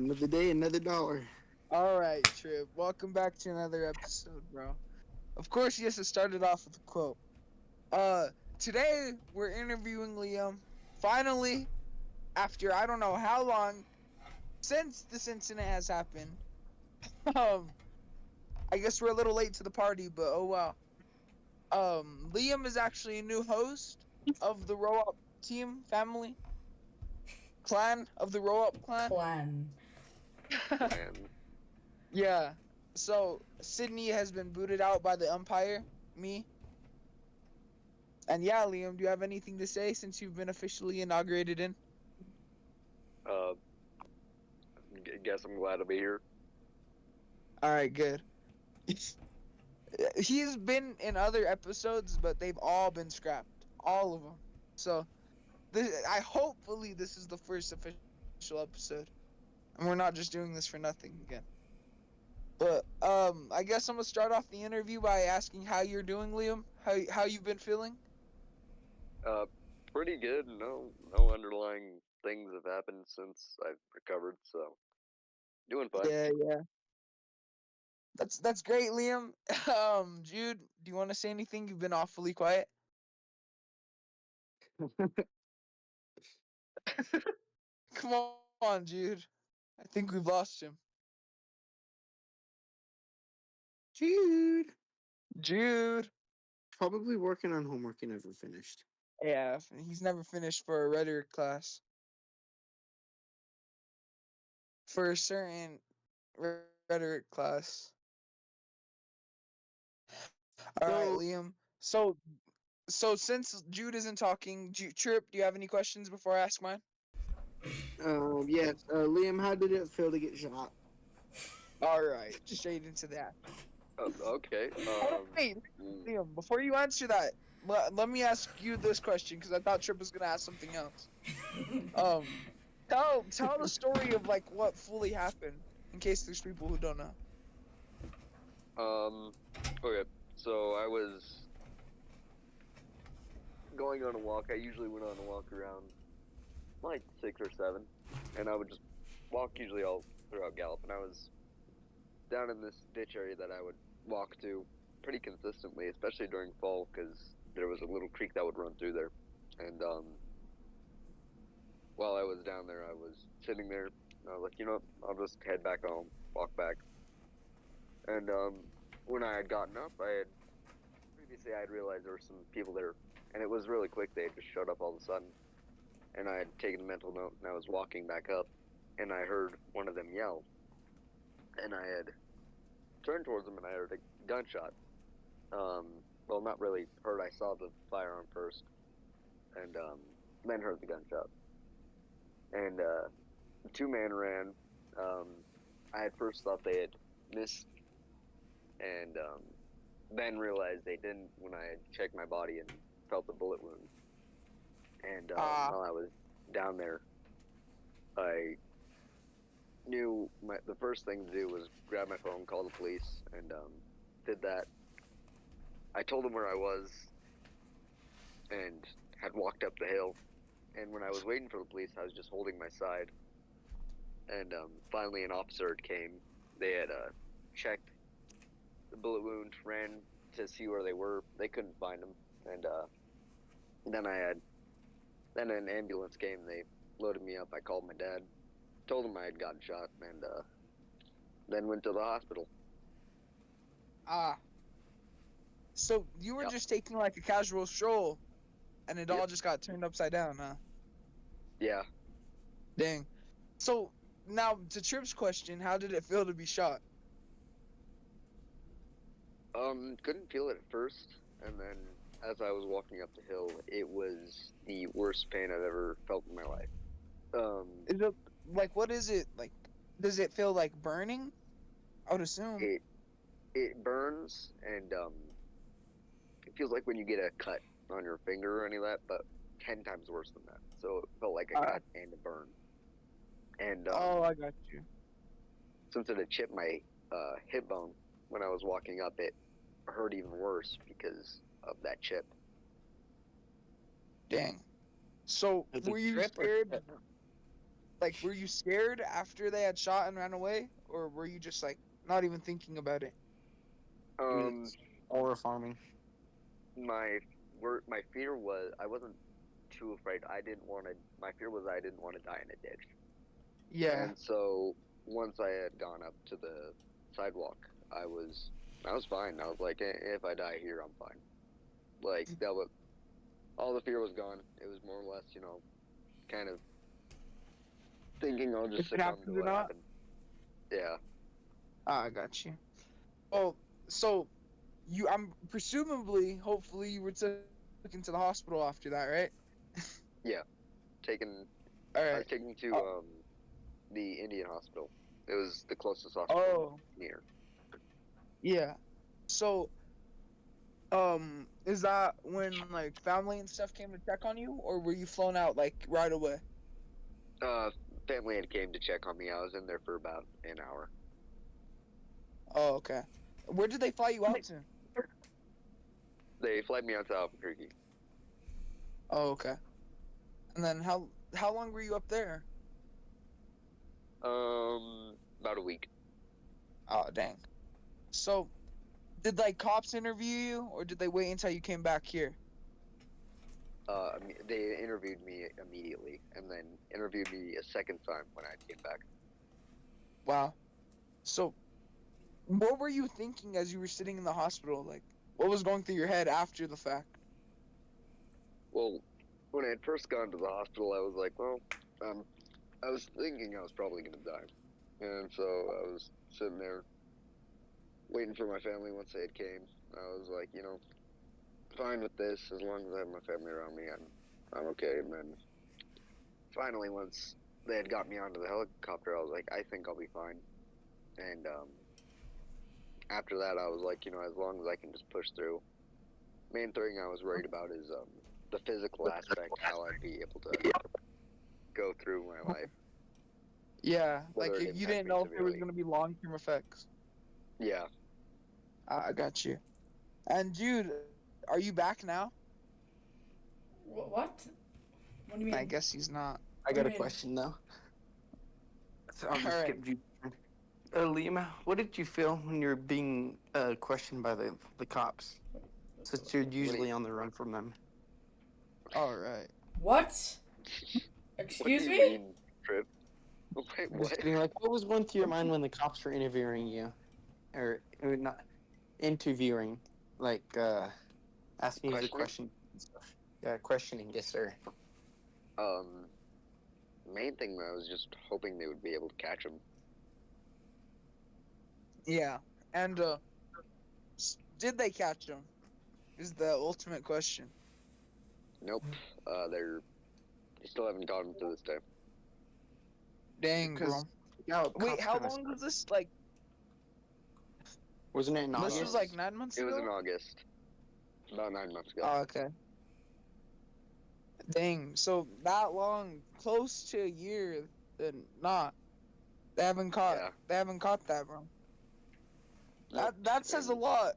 Another day, another dollar. All right, Trip. Welcome back to another episode, bro. Of course, yes, it started off with a quote. Uh, Today we're interviewing Liam. Finally, after I don't know how long since this incident has happened. Um, I guess we're a little late to the party, but oh well. Liam is actually a new host of the ROWOP team family clan of the ROWOP clan. Clan. Plan. Yeah. So Sydney has been booted out by the umpire. Me. And yeah, Liam, do you have anything to say since you've been officially inaugurated in? Uh, guess I'm glad to be here. All right, good. He's been in other episodes, but they've all been scrapped, all of them. So, hopefully this is the first official episode, and we're not just doing this for nothing again. But I guess I'm gonna start off the interview by asking how you're doing, Liam. How you've been feeling? Uh, Pretty good. No underlying things have happened since I've recovered, so doing fine. Yeah. That's great, Liam. Jude, do you want to say anything? You've been awfully quiet. Come on, Jude. I think we've lost him. Jude. Jude. Probably working on homework he never finished. Yeah, he's never finished for a rhetoric class. For a certain rhetoric class. All right, So, Liam. So since Jude isn't talking, Trip, do you have any questions before I ask mine? yes, Liam, how did it feel to get shot? All right, straight into that. Okay. Oh, wait, Mm, Liam, before you answer that, let me ask you this question because I thought Trip was gonna ask something else. Um, tell the story of like what fully happened in case there's people who don't know. um. Okay. So I was going on a walk. I usually went on a walk around like 6 or 7, and I would just walk usually all throughout Gallup. And I was down in this ditch area that I would walk to pretty consistently, especially during fall, because there was a little creek that would run through there. And while I was down there, I was sitting there. And I was like, I'll just head back home, walk back. And when I had gotten up, previously I had realized there were some people there, and it was really quick. They had just showed up all of a sudden, and I had taken a mental note, and I was walking back up, and I heard one of them yell, and I had turned towards them, and I heard a gunshot. Um, well, not really heard. I saw the firearm first, and then heard the gunshot. And the two men ran. Um, I had first thought they had missed, and then realized they didn't when I had checked my body and felt the bullet wound. And Ah, while I was down there, I knew the first thing to do was grab my phone, call the police, and did that. I told them where I was and had walked up the hill. And when I was waiting for the police, I was just holding my side. And finally, an officer came. They had checked the bullet wound, ran to see where they were. They couldn't find them. And then then an ambulance came. They loaded me up. I called my dad, told him I had gotten shot, and then went to the hospital. ah. So you were Yep. just taking like a casual stroll, and it Yep. all just got turned upside down, huh? Yeah. Dang. So now to Trip's question, how did it feel to be shot? Couldn't feel it at first, and then as I was walking up the hill, it was the worst pain I've ever felt in my life. Um, Is it like what is it like? Does it feel like burning? I would assume. it it burns, and it feels like when you get a cut on your finger or any of that, but 10 times worse than that. So it felt like a Uh, cut and a burn. And oh, I got you. since it had chipped my hip bone when I was walking up, it hurt even worse because of that chip. Dang. So As a were you trip or scared? trip? Like, were you scared after they had shot and ran away, or were you just like not even thinking about it? Um, Or farming. my my fear was I wasn't too afraid. I didn't want to. My fear was I didn't want to die in a ditch. Yeah. And so once I had gone up to the sidewalk, I was fine. I was like, If I die here, I'm fine." Like that was all the fear was gone. It was more or less, kind of thinking I'll just If it succumb to happens or what not. happened. Yeah. Ah, I got you. Oh, so I'm presumably, hopefully, you were taken to the hospital after that, right? Yeah. Taken. All I right. was taken to Oh, the Indian hospital. It was the closest hospital oh, near. yeah. So, is that when like family and stuff came to check on you, or were you flown out like right away? Uh, Family had came to check on me. I was in there for about an hour. Oh, okay. Where did they fly you out to? They flight me out to Albuquerque. Oh, okay. And then how long were you up there? About a week. Oh, dang. So, did like cops interview you, or did they wait until you came back here? They interviewed me immediately, and then interviewed me a second time when I came back. Wow. So, what were you thinking as you were sitting in the hospital? Like, what was going through your head after the fact? Well, when I had first gone to the hospital, I was like, well, um, I was thinking I was probably gonna die, and so I was sitting there waiting for my family once they had came. I was like, fine with this as long as I have my family around me, I'm okay. And then finally, once they had got me onto the helicopter, I was like, I think I'll be fine. And after that, I was like, as long as I can just push through. Main thing I was worried about is the physical aspect, how I'd be able to go through my life, Yeah, whether like it you impacts didn't me know if there was severely. gonna be long-term effects. Yeah, I got you. And dude, are you back now? What? What do you I mean? guess he's not. I What do got you a mean? question though. So I'll All just right. skip you. Liam, what did you feel when you're being questioned by the cops? Since you're what do you usually on the run from them. All right. What? what do Excuse you me? mean, Trip? Wait, I'm just what? kidding. Like, what was going through your mind when the cops were interviewing you, or not interviewing, like asking you the Questioning? question and stuff? Yeah, questioning. Yes, sir. Um, Main thing I was just hoping they would be able to catch him. Yeah. And did they catch him? Is the ultimate question. Nope. They still haven't got him to this day. Dang, Because bro. yeah, Wait, cops how kind of long was this? Like, wasn't it in this was August? like 9 months It was in ago. August, about 9 months ago. Oh, okay. Dang. So that long, close to a year, then not. They haven't caught. Yeah. They haven't caught that, bro. Nope. That says a And lot.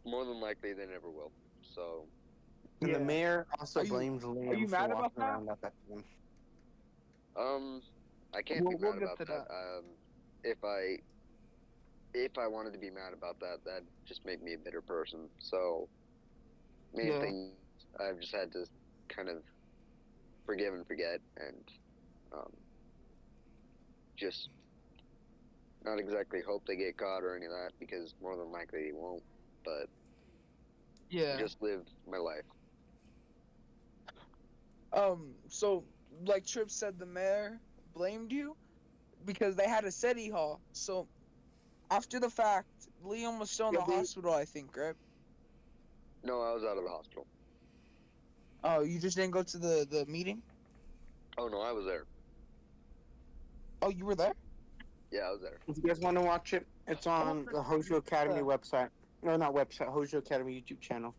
more than likely, they never will. So, And the Yeah. mayor also Are you blamed are you Liam for mad about walking that? around at that time. um, I can't be We'll mad get about to that. that. If I wanted to be mad about that, that'd just make me a bitter person. So, main Yeah. thing, I've just had to kind of forgive and forget, and um, just not exactly hope they get caught or any of that, because more than likely they won't. But Yeah. just live my life. So like Tripp said, the mayor blamed you because they had a city hall. So after the fact, Liam was still in Yeah, the hospital, I think, right? No, I was out of the hospital. Oh, you just didn't go to the meeting? Oh no, I was there. Oh, you were there? Yeah, I was there. If you guys want to watch it, it's on the Hojo Academy website. No, not website. Hojo Academy YouTube channel.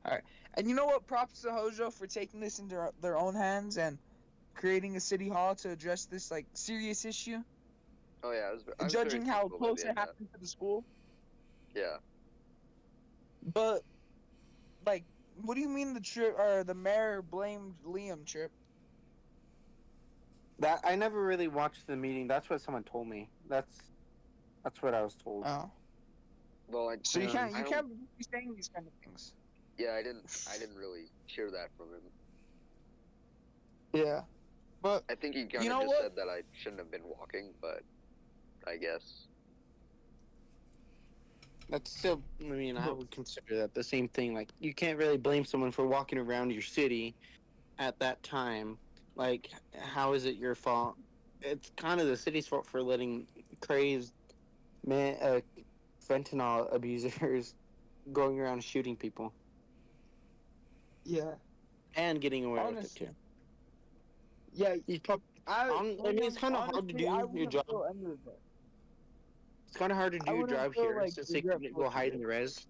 All right. And you know what? Props to Hojo for taking this into their own hands and creating a city hall to address this like serious issue. Oh yeah, I was very Judging how thankful that they close did it that. happened to the school, Yeah. but like, what do you mean the mayor blamed Liam, Trip? That I never really watched the meeting. That's what someone told me. That's what I was told. Oh, Well, so you can't I you don't. can't be saying these kind of things. Yeah, I didn't really hear that from him. Yeah, but I think he you kind of know just what? said that I shouldn't have been walking, but I guess. That's still. I mean, I But would consider that the same thing. Like, you can't really blame someone for walking around your city at that time. Like, how is it your fault? It's kind of the city's fault for letting crazed man, fentanyl abusers going around shooting people yeah, and getting away with it honestly, too. yeah. You prob- I mean, it's kind of hard to Honestly, I do your wouldn't job. feel any regret. It's kind of hard to do I your wouldn't job feel here like since they regret couldn't for what go you hide in did. the res.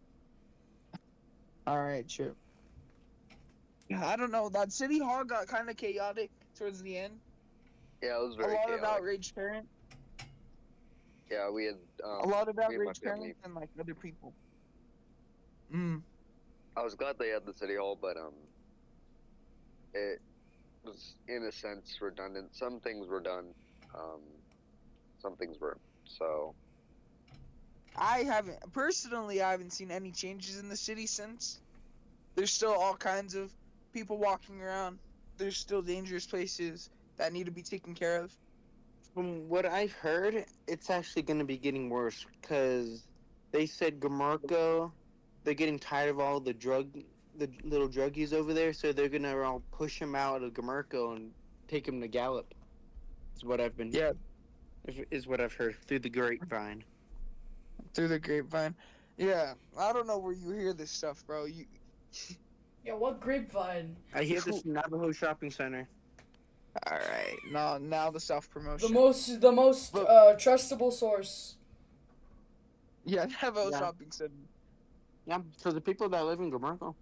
All right, sure. Yeah, I don't know. That city hall got kind of chaotic towards the end. Yeah, it was A very lot of chaotic. outraged parents. Yeah, A lot of me and my outraged family. parents and like other people. Mm. I was glad they had the city hall, but it was in a sense redundant. Some things were done, um, some things weren't. So I haven't seen any changes in the city since. There's still all kinds of people walking around. There's still dangerous places that need to be taken care of. From what I've heard, it's actually going to be getting worse because they said Gamarco, they're getting tired of all the little druggies over there, so they're going to all push him out of Gamarco and take him to Gallup. Is what Yeah, is what I've heard through the grapevine. through the grapevine. Yeah, I don't know where you hear this stuff, bro. You, Yeah, what grapevine? I hear this from Navajo Shopping Center. all right. Now the self The promotion. most But trustable source. yeah, Navajo Yeah, Shopping Center. yeah. For the people that live in Gamarco,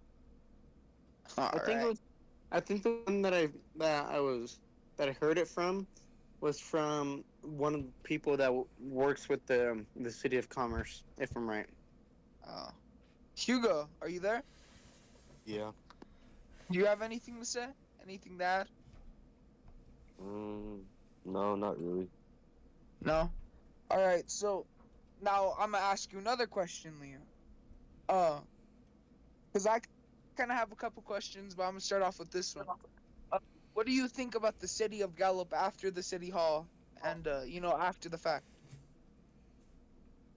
All I think it right. was. I think the one that I heard it from was from one of the people that works with the city of commerce, if I'm right. Oh, Hugo, are you there? Yeah. Do you have anything to say? Anything to add? Mm, no, not really. No. All right. So now I'm gonna ask you another question, Liam. Uh, because I kind of have a couple questions, but I'm gonna start off with this one. What do you think about the city of Gallup after the city hall and after the fact?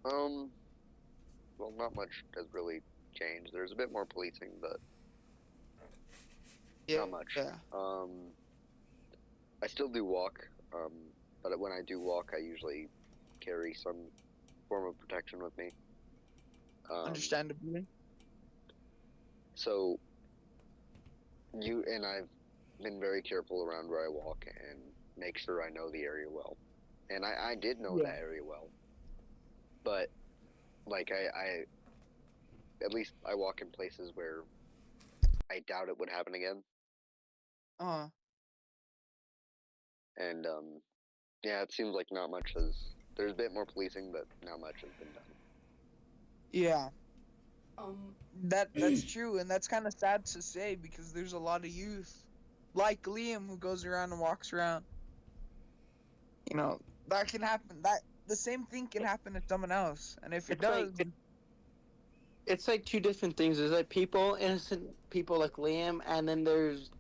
um, well, not much has really changed. There's a bit more policing, but Yeah. not much. I still do walk. But when I do walk, I usually carry some form of protection with me. Understandably. So I've been very careful around where I walk and make sure I know the area well. And I did know Yeah. that area well, but like I at least I walk in places where I doubt it would happen again. Uh. And yeah, it seems like not much has. There's a bit more policing, but not much has been done. Yeah. Um, That's true, and that's kind of sad to say because there's a lot of youth like Liam who goes around and walks around. That can happen. That the same thing can happen to someone else, and if it It's like does, it's like two different things. There's like people, innocent people like Liam, and then there's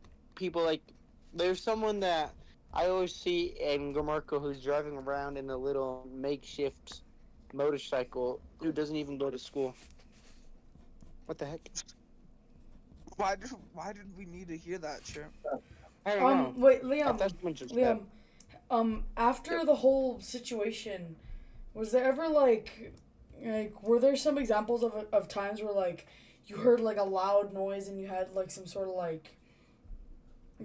someone that I always see in Gamarco who's driving around in a little makeshift motorcycle who doesn't even go to school. What the heck? why did we need to hear that, Chip? I don't know. wait, I Liam, thought someone just said. Liam. After Yep. the whole situation, was there ever like were there some examples of times where like you heard like a loud noise and you had like some sort of like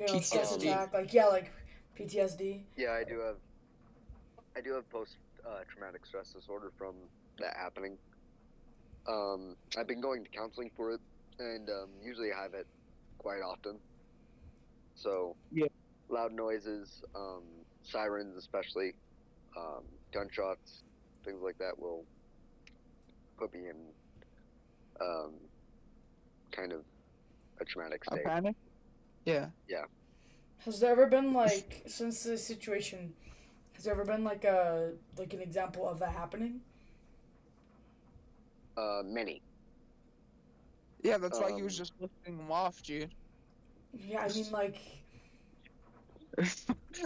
stress PTSD. attack, like yeah, like PTSD? Yeah, I do have post traumatic stress disorder from that happening. I've been going to counseling for it, and usually I have it quite often. So Yeah. loud noises, sirens especially, gunshots, things like that will put me in kind of a traumatic A state. panic? Yeah. Yeah. Has there ever been like since this situation? Has there ever been like an example of that happening? Many. Yeah, that's why he was Um, just listing them off, dude. Yeah, I mean like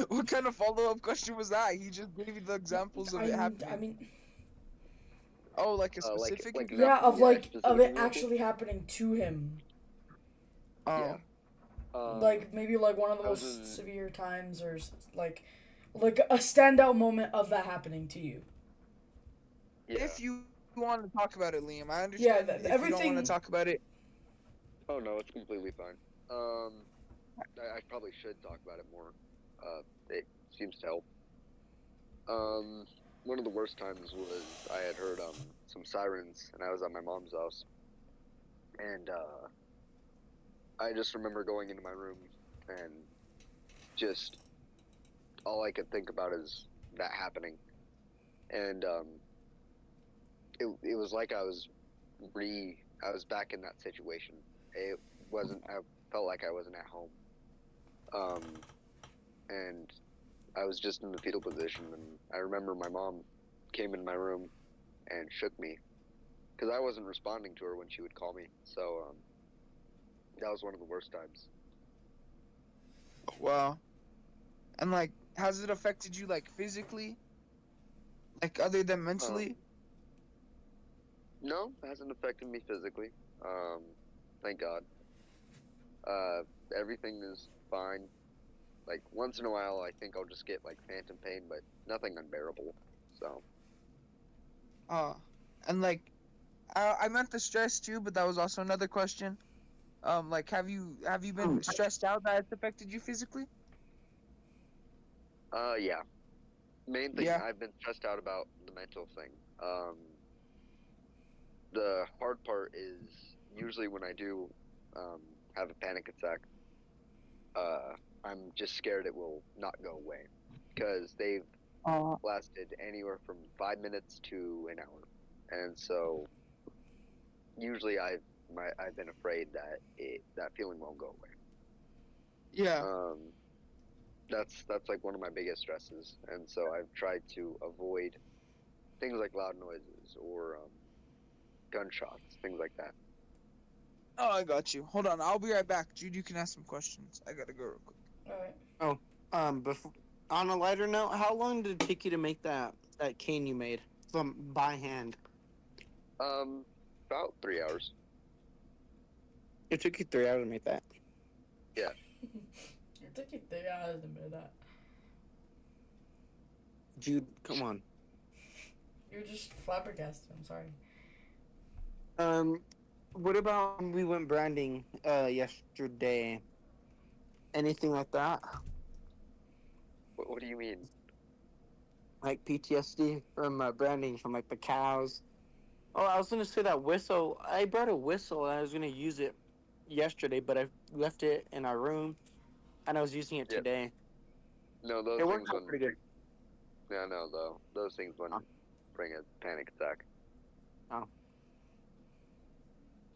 What kind of follow-up question was that? He just gave you the examples of it I happening. mean Oh, like a like specific yeah, example? yeah, a of specific it example. actually happening to him. Yeah. Oh. Like maybe like one of the I was most in severe times or like a standout moment of that happening to you. yeah. If you want to talk about it, Liam, I Yeah, understand if you don't want to everything. talk about it. Oh no, it's completely fine. Um, I probably should talk about it more. It seems to help. Um, one of the worst times was I had heard some sirens, and I was at my mom's house, and I just remember going into my room, and just all I could think about is that happening, and it was like I was back in that situation. It wasn't. I felt like I wasn't at home. Um, and I was just in the fetal position, and I remember my mom came in my room and shook me because I wasn't responding to her when she would call me. So that was one of the worst times. Wow. And like, has it affected you like physically? Like other than Um, mentally? no, it hasn't affected me physically. Um, thank God. Uh, everything is fine. Like once in a while, I think I'll just get like phantom pain, but nothing unbearable. So Uh, and like, I meant the stress too, but that was also another question. Like, have you been stressed out that it's affected you physically? yeah. Main thing Yeah. I've been stressed out about the mental thing. Um, the hard part is usually when I do have a panic attack, uh, I'm just scared it will not go away because they've Uh, lasted anywhere from 5 minutes to an hour, and so usually I've been afraid that that feeling won't go away. yeah. Um, that's like one of my biggest stresses, and so I've tried to avoid things like loud noises or gunshots, things like that. Oh, I got you. Hold on, I'll be right back. Jude, you can ask some questions. I gotta go real quick. All right. Oh, before, on a lighter note, how long did it take you to make that cane you made from by hand? Um, about 3 hours. It took you 3 hours to make that. Yeah. It took you 3 hours to do that. Jude, come on. You're just flabbergasted. I'm sorry. Um, what about when we went branding yesterday? Anything like that? What do you mean? Like PTSD from branding from like the cows? Oh, I was gonna say that whistle. I brought a whistle and I was gonna use it yesterday, but I left it in our room and I was using it Yeah. today. No, those It worked things out wouldn't. pretty good. Yeah, no, though those things Oh, wouldn't bring a panic attack. oh.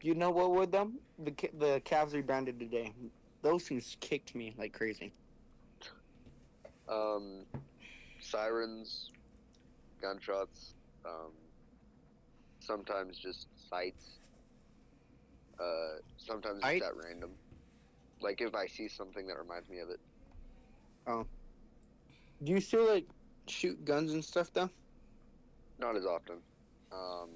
You know what would them? The calves we branded today. Those things kicked me like crazy. Um, sirens, gunshots, sometimes just sights, sometimes just Right? at random. Like if I see something that reminds me of it. Oh. Do you still like shoot guns and stuff though? Not as often. Um,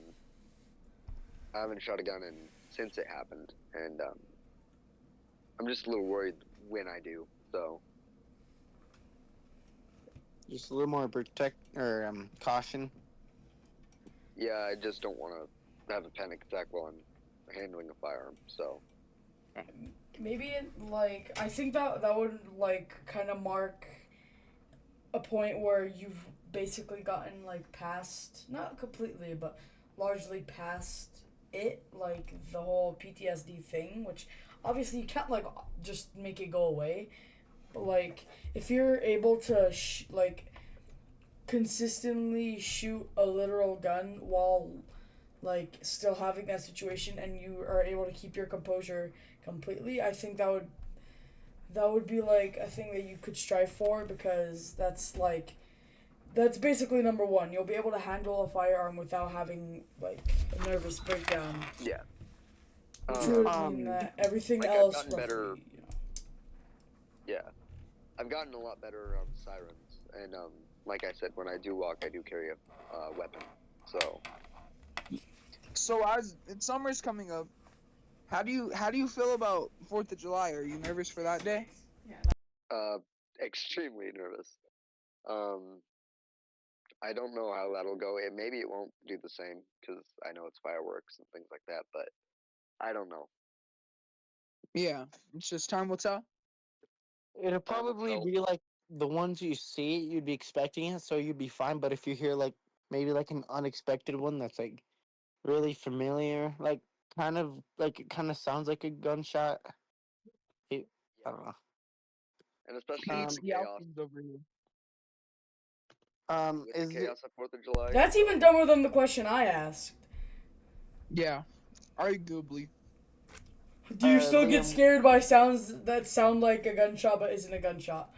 I haven't shot a gun since it happened, and I'm just a little worried when I do. So Just a little more protect or caution. yeah, I just don't want to have a panic attack while I'm handling a firearm. So Maybe like I think that would like kind of mark a point where you've basically gotten like past, not completely, but largely past it, like the whole PTSD thing, which obviously you can't like just make it go away. But like if you're able to like consistently shoot a literal gun while like still having that situation and you are able to keep your composure completely, I think that would be like a thing that you could strive for, because that's basically number one. You'll be able to handle a firearm without having like a nervous breakdown, Yeah. which would Um, mean that everything like I've else gotten roughly, better. you know. Yeah, I've gotten a lot better on sirens, and like I said, when I do walk, I do carry a weapon. So So as summer's coming up, how do you feel about 4th of July? Are you nervous for that day? uh, extremely nervous. Um, I don't know how that'll go. Maybe it won't do the same because I know it's fireworks and things like that, but I don't know. Yeah, it's just time will tell. it'll Time will probably tell. be like the ones you see, you'd be expecting it, so you'd be fine. But if you hear like maybe like an unexpected one that's like really familiar, like it kind of sounds like a gunshot. I Yeah, don't know. and especially with Um, the PhD chaos, outcomes over here. is it? Fourth of July. That's even dumber than the question I asked. Yeah, arguably. Do you still get Liam? scared by sounds that sound like a gunshot but isn't a gunshot?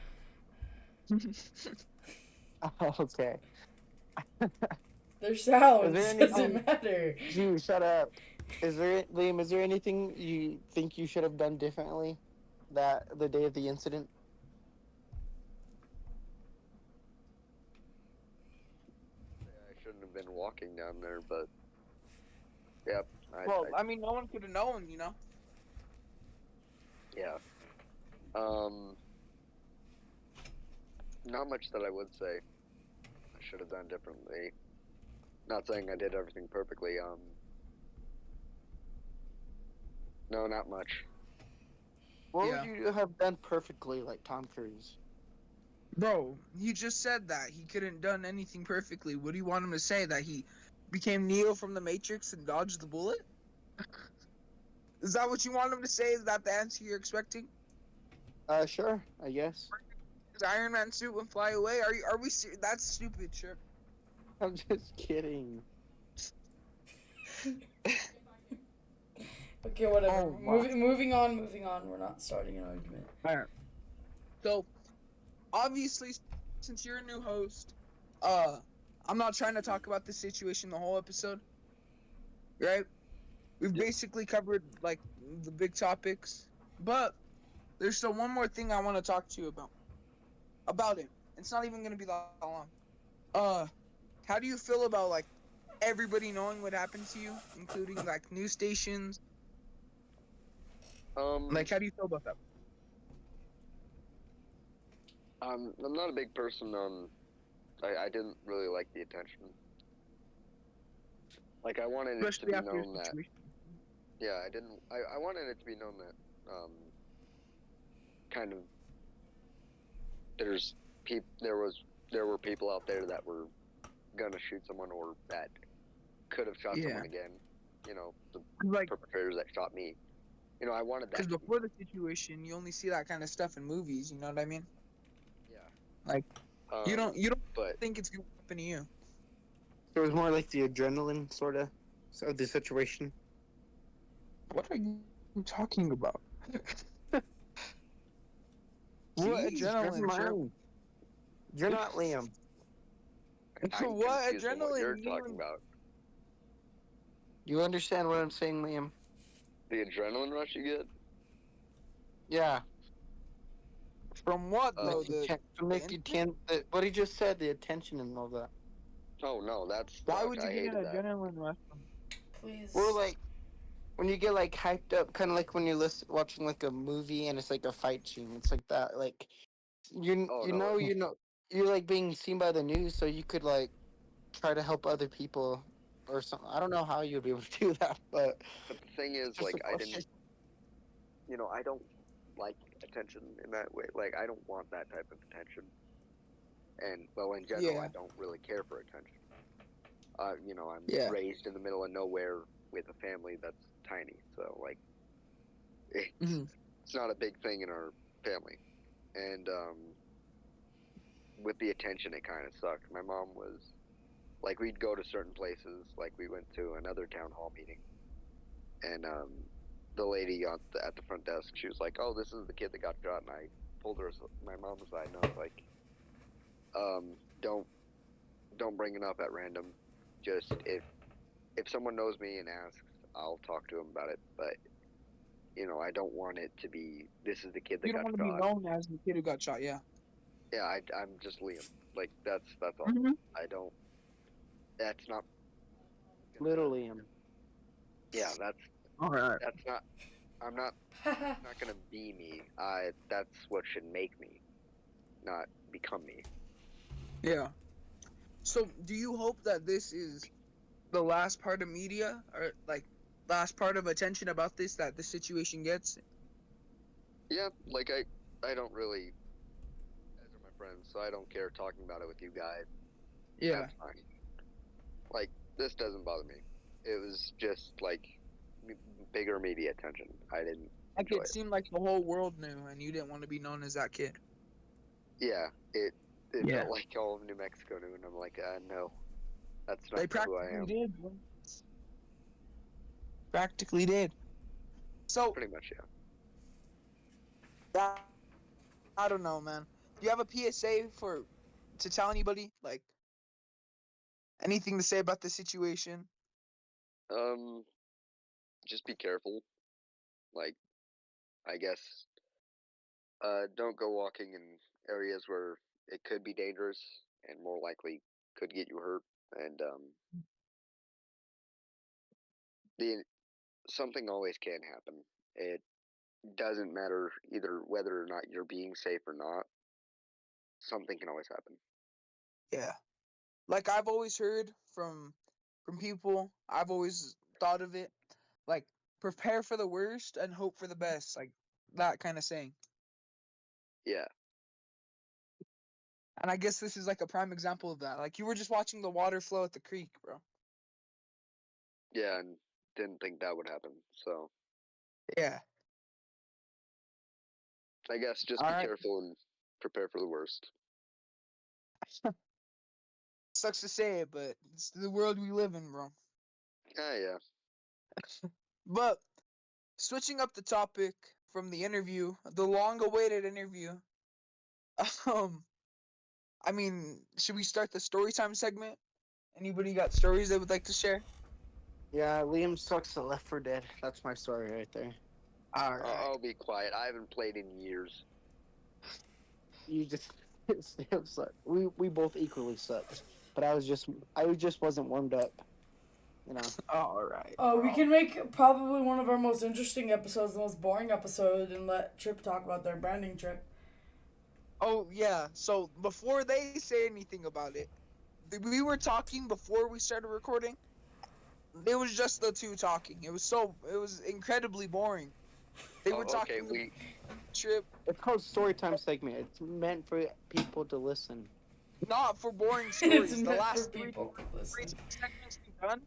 Okay. They're Is there sounds. anything? Doesn't matter. Shut up. Is there, Liam? Is there anything you think you should have done differently that the day of the incident? I shouldn't have been walking down there, but yep, Well, I mean, no one could have known, yeah. Um, not much that I would say I should have done differently. Not saying I did everything perfectly. No, not much. What Yeah. would you have done perfectly, like Tom Cruise? Bro, he just said that he couldn't done anything perfectly. What do you want him to say? That he became Neo from the Matrix and dodged the bullet? Is that what you want him to say? Is that the answer you're expecting? Sure, I guess. His Iron Man suit and fly away? Are we serious? That's stupid, Chip. I'm just kidding. Okay, whatever. Oh, wow. Moving on. Moving on. We're not starting an argument. Alright. So, obviously, since you're a new host, I'm not trying to talk about this situation the whole episode, right? We've Yep. basically covered like the big topics, but there's still one more thing I want to talk to you about it. It's not even gonna be that long. Uh, how do you feel about like everybody knowing what happened to you, including like news stations? Like, how do you feel about that? I'm not a big person on. I didn't really like the attention. Like I wanted it to Especially be after your known that. situation. Yeah, I didn't. I wanted it to be known that kind of there were people out there that were gonna shoot someone or that could have shot Yeah. someone again. You know, the Like, perpetrators that shot me. You know, I wanted that. because to be- before the situation, you only see that kind of stuff in movies. You know what I mean? Yeah. Like, you don't But think it's gonna happen to you. It was more like the adrenaline, sort of the situation. What are you talking about? What Jeez, never adrenaline, Chip? mind. You're not Liam. I'm What confused on what adrenaline? you're You talking even- about. You understand what I'm saying, Liam? The adrenaline rush you get. Yeah. From what Oh. though? What he just said, the attention and all that. Oh no, that's Why sucked. would you I get an hated that. adrenaline rush? Please. Well, like when you get like hyped up, kind of like when you're watching like a movie and it's like a fight scene. It's like that. Like Oh, no. you're like being seen by the news, so you could like try to help other people or something. I don't know how you'd be able to do that, but But the thing is, just like, a I question. didn't. You know, I don't like attention in that way. Like, I don't want that type of attention. And well, in general, Yeah. I don't really care for attention. You know, I'm Yeah. raised in the middle of nowhere with a family that's tiny, so like, it's, Mhm. it's not a big thing in our family. And with the attention, it kind of sucked. My mom was like, we'd go to certain places, like we went to another town hall meeting, and the lady at the front desk, she was like, "Oh, this is the kid that got shot," and I pulled my mom aside, and I was like, um, "Don't bring it up at random. Just if someone knows me and asks, I'll talk to them about it. But I don't want it to be this is the kid You that don't got want to be shot. known as the kid who got shot. Yeah. Yeah, I'm just Liam. Like that's all. Mm-hmm. I don't. That's not gonna. Little Liam. Yeah, All right. that's not. I'm not. That's not gonna be me. That's what should make me, not become me. Yeah. So, do you hope that this is the last part of media, or like last part of attention about this that the situation gets? Yeah, like I don't really. You guys are my friends, so I don't care talking about it with you guys. Yeah. That's fine. Like this doesn't bother me. It was just like m- bigger media attention. I didn't Like enjoy it it. seemed like the whole world knew, and you didn't want to be known as that kid. Yeah, it Yeah. felt like all of New Mexico knew, and I'm like, no, that's They not who I practically am. did. Bro. Practically did. So, Pretty much, yeah. I, I don't know, man. Do you have a PSA to tell anybody, like anything to say about the situation? Um, just be careful. Like, I guess, don't go walking in areas where it could be dangerous and more likely could get you hurt. And the something always can happen. It doesn't matter either whether or not you're being safe or not. Something can always happen. Yeah. Like I've always heard from people, I've always thought of it like prepare for the worst and hope for the best, like that kind of saying. Yeah, And I guess this is like a prime example of that. Like you were just watching the water flow at the creek, bro. yeah, and didn't think that would happen. So Yeah. I guess just All be right. careful and prepare for the worst. Sucks to say it, but it's the world we live in, bro. Ah, yeah. But switching up the topic from the interview, the long-awaited interview. Um, I mean, should we start the story time segment? Anybody got stories they would like to share? Yeah, Liam sucks at Left 4 Dead. That's my story right there. All right. I'll be quiet. I haven't played in years. You just still suck. We both equally sucked, but I just wasn't warmed up. You know. All right. We Bro. can make probably one of our most interesting episodes, the most boring episode, and let Trip talk about their branding trip. Oh yeah. So before they say anything about it, we were talking before we started recording. It was just the two talking. It was incredibly boring. They were Oh, okay. talking the trip, It's called Storytime segment. It's meant for people to listen. not for boring It's stories. The meant for last people to three listen. segments we've done,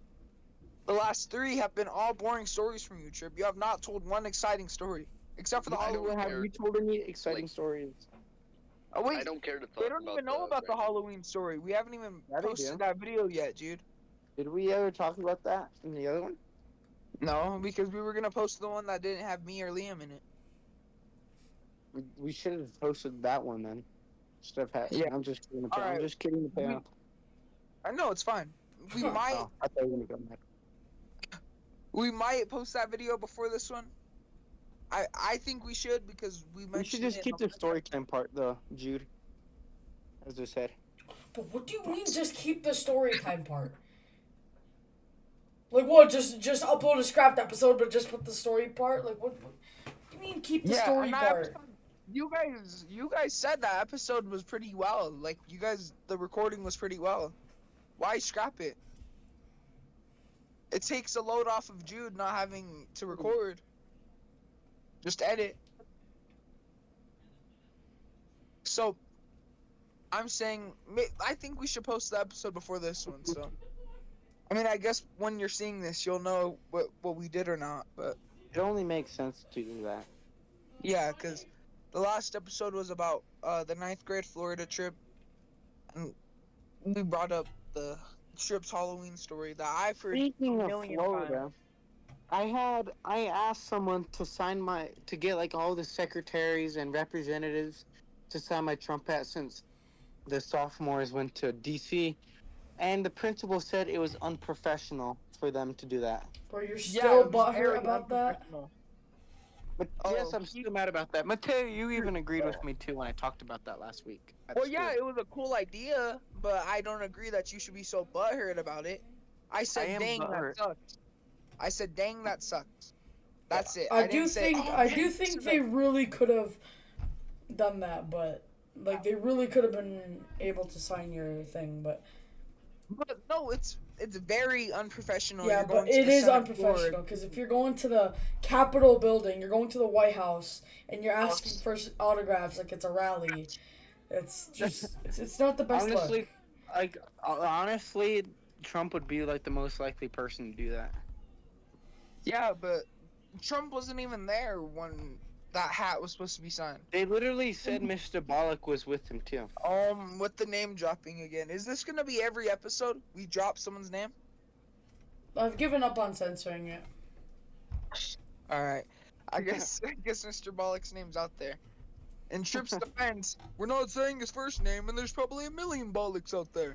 the last three have been all boring stories from you, Trip. You have not told one exciting story, except for the I You don't Halloween. have care. you told any exciting Like, stories? Oh I wait, don't care to they talk don't about even know the about the branding. Halloween story. We haven't even Yeah, they posted do. that video yet, dude. Did we ever talk about that in the other one? No, because we were gonna post the one that didn't have me or Liam in it. We should have posted that one then. Should have had. Yeah. I'm just kidding. All I'm right. just kidding. We, I know it's fine. We might Oh, I thought you were gonna go mad. we might post that video before this one. I think we should because we We should mentioned just it. keep the story time part though, Jude. As I said. But what do you mean just keep the story time part? Like what? Just upload a scrapped episode, but just put the story part? Like what do you mean keep the Yeah, story and that part? episode, you guys said that episode was pretty well. Like you guys, the recording was pretty well. Why scrap it? It takes a load off of Jude not having to record. Just edit. So I'm saying, I think we should post the episode before this one. So I mean, I guess when you're seeing this, you'll know what we did or not. But It only makes sense to do that. yeah, because the last episode was about the ninth grade Florida trip, and we brought up the trip's Halloween story that I've heard a Speaking of million times. Florida, I asked someone to get like all the secretaries and representatives to sign my Trump hat since the sophomores went to DC, and the principal said it was unprofessional for them to do that. Bro, you're Yeah, still it was butthurt very about that? unprofessional. But yes, Oh, I'm still mad about that. Mateo, you even agreed with me too when I talked about that last week at well, school. yeah, it was a cool idea, but I don't agree that you should be so butthurt about it. I said, am dang, that butthurt. sucks. I said, dang, that sucks. That's it. I I do didn't say, think oh, I man, do this think is they a... really could have done that, but like they really could have been able to sign your thing, but But no, it's very unprofessional. yeah, You're but going to it the is Senate floor. unprofessional because if you're going to the Capitol building, you're going to the White House, and you're asking for autographs like it's a rally, it's just it's not the best Honestly, look. like honestly, Trump would be like the most likely person to do that. Yeah, but Trump wasn't even there when that hat was supposed to be signed. They literally said Mr. Bollock was with him too. With the name dropping again. Is this gonna be every episode we drop someone's name? I've given up on censoring it. All right. I guess Mr. Bollock's name's out there. In Tripp's defense, we're not saying his first name, and there's probably a million Bollocks out there.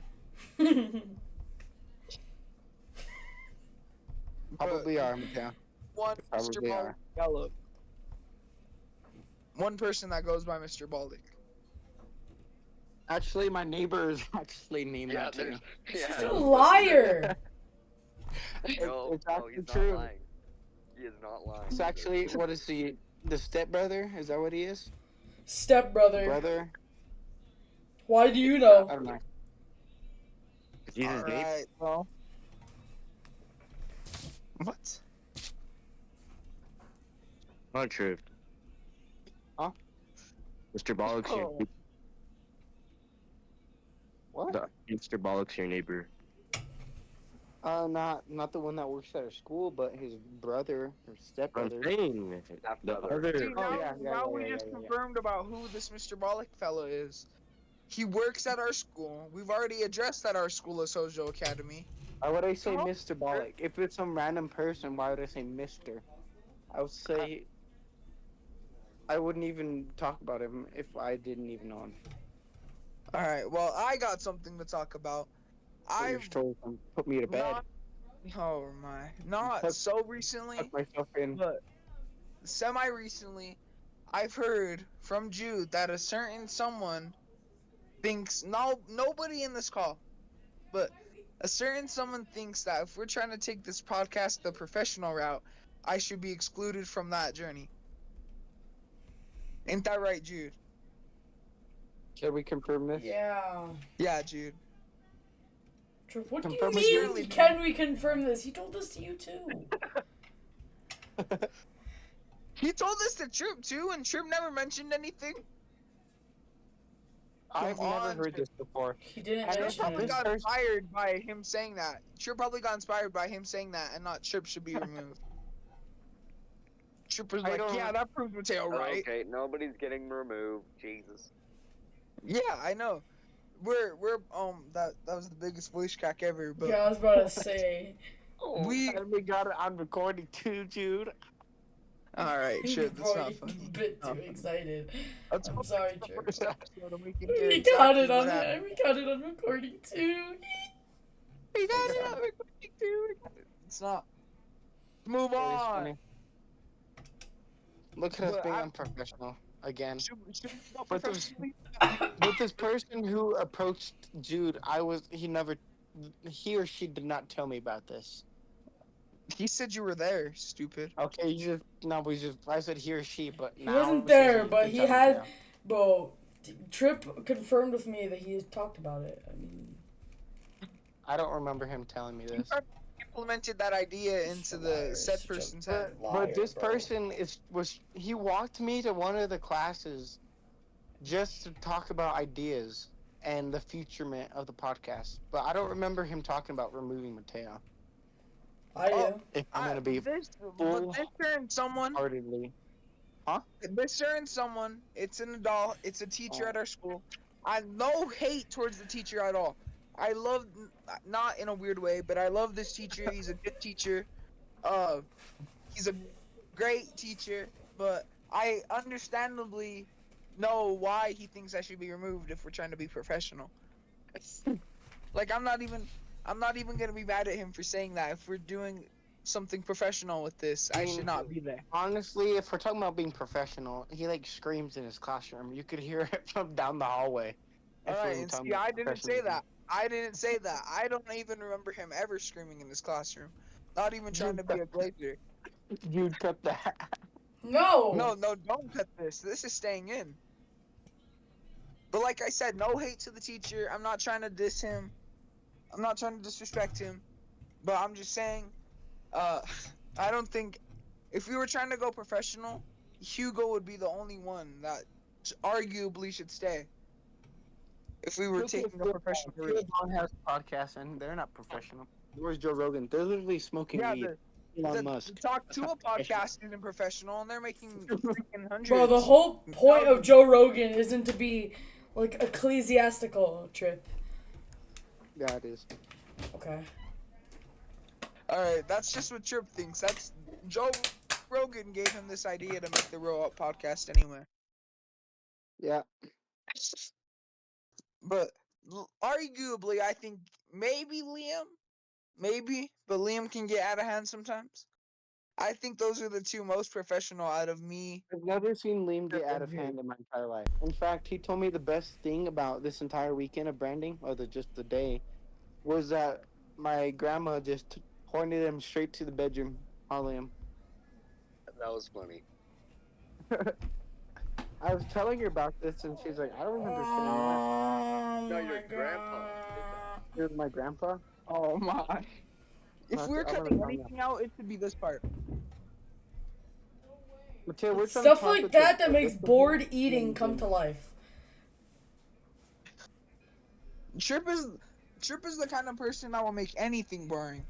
Probably are, Mateo. One Mr. Probably Bollock are. fellow. One person that goes by Mr. Bollock. Actually, my neighbor is actually named Yeah, that too. there's. You're a liar. No, It's no, actually he's not true. lying. He is not lying. It's actually, what is he? The stepbrother? Is that what he is? Stepbrother. Brother? Why do you I know? don't know. He's his name. Alright, well. What? Not true. Huh? Mr. Bollock's your Oh. What? Mr. Bollock's your neighbor. Not the one that works at our school, but his brother or I'm stepbrother. saying the other. See, now, yeah, now we yeah, just yeah. confirmed about who this Mr. Bollock fellow is. He works at our school. We've already addressed that our school is Sojo Academy. Why would I say Oh. Mr. Bollock? If it's some random person, why would I say Mr.? I would say I wouldn't even talk about him if I didn't even know him. Alright, well, I got something to talk about. I I've just told him, put me to bed. oh my, not Tuck- so recently, Tuck myself in. but semi-recently, I've heard from Jude that a certain someone thinks, nobody in this call, but a certain someone thinks that if we're trying to take this podcast the professional route, I should be excluded from that journey. Ain't that right, Jude? Can we confirm this? Yeah. Yeah, Jude. What do you Confirm it, mean? Jude. Can we confirm this? He told this to you too. He told this to Troop too, and Troop never mentioned anything. I've Come never on, heard this before. He didn't And Trip it's mention probably it. this got person- inspired by him saying that. Trip probably got inspired by him saying that, and not Trip should be removed. Trip was I like, don't- yeah, that proves Mateo Oh, right. okay, nobody's getting removed. Jesus. Yeah, I know. We're that was the biggest voice crack ever. But Yeah, I was about to say. we got it on recording too, Jude. all right, shit, that's Bro, not you're funny. a bit too No. excited. That's I'm sorry, Trip. first episode, and we can hear We got exactly it on what happened. we got it on recording too. We got it on recording too. It's not. Move It is on. funny. Look at us But being I- unprofessional again. Should we go But there's- professionally? With this person who approached Jude, he or she did not tell me about this. He said you were there, stupid. Okay, I said he or she, but He now wasn't it says there, you but can he tell me had. now. Bro, Trip confirmed with me that he has talked about it. I mean, I don't remember him telling me this. Implemented that idea into the said person's head. But this person he walked me to one of the classes just to talk about ideas and the futurement of the podcast. But I don't remember him talking about removing Mateo. I do. Oh. If I'm gonna be This certain someone, heartedly. this certain someone, it's an adult, it's a teacher at our school. I have no hate towards the teacher at all. I love, not in a weird way, but I love this teacher. He's a good teacher. Uh, he's a great teacher, but I understandably know why he thinks I should be removed if we're trying to be professional. Like I'm not even gonna be mad at him for saying that. If we're doing something professional with this, I I mean, should not be there. honestly, if we're talking about being professional, he like screams in his classroom. You could hear it from down the hallway. All If we right, were and talking see, about I didn't say professionalism. that. I didn't say that. I don't even remember him ever screaming in his classroom. Not even trying Dude, to be a glazer. dude, cut that. No. No, no, don't cut this. This is staying in. But like I said, no hate to the teacher. I'm not trying to diss him. I'm not trying to disrespect him. But I'm just saying, uh, I don't think if we were trying to go professional, Hugo would be the only one that arguably should stay. If we were Look at taking a professional Fear route. has podcasts and they're not professional. Where's Joe Rogan? They're literally smoking Yeah, weed. the Elon Musk. Talk That's to not a professional. podcast isn't professional, and they're making freaking Bro, the hundreds. whole point of Thousands. Joe Rogan isn't to be like ecclesiastical trip. Yeah, it is. Okay. All right, that's just what Trip thinks. That's Joe Rogan gave him this idea to make the ROWOP podcast anyway. Yeah. But arguably, I think maybe Liam, maybe, but Liam can get out of hand sometimes. I think those are the two most professional out of me. I've never seen Liam get Trip, out and of you. hand in my entire life. In fact, he told me the best thing about this entire weekend of branding, or just the day, was that my grandma just pointed him straight to the bedroom on Liam. That was funny. I was telling her about this, and she's like, "I don't understand that." Oh No, my your grandpa did that. god. It was my grandpa. Oh my! If we're I'm gonna cutting find out. anything out, it should be this part. Mateo, we're trying to Stuff talk like with that the makes best of bored you. eating come to life. Trip is the kind of person that will make anything boring.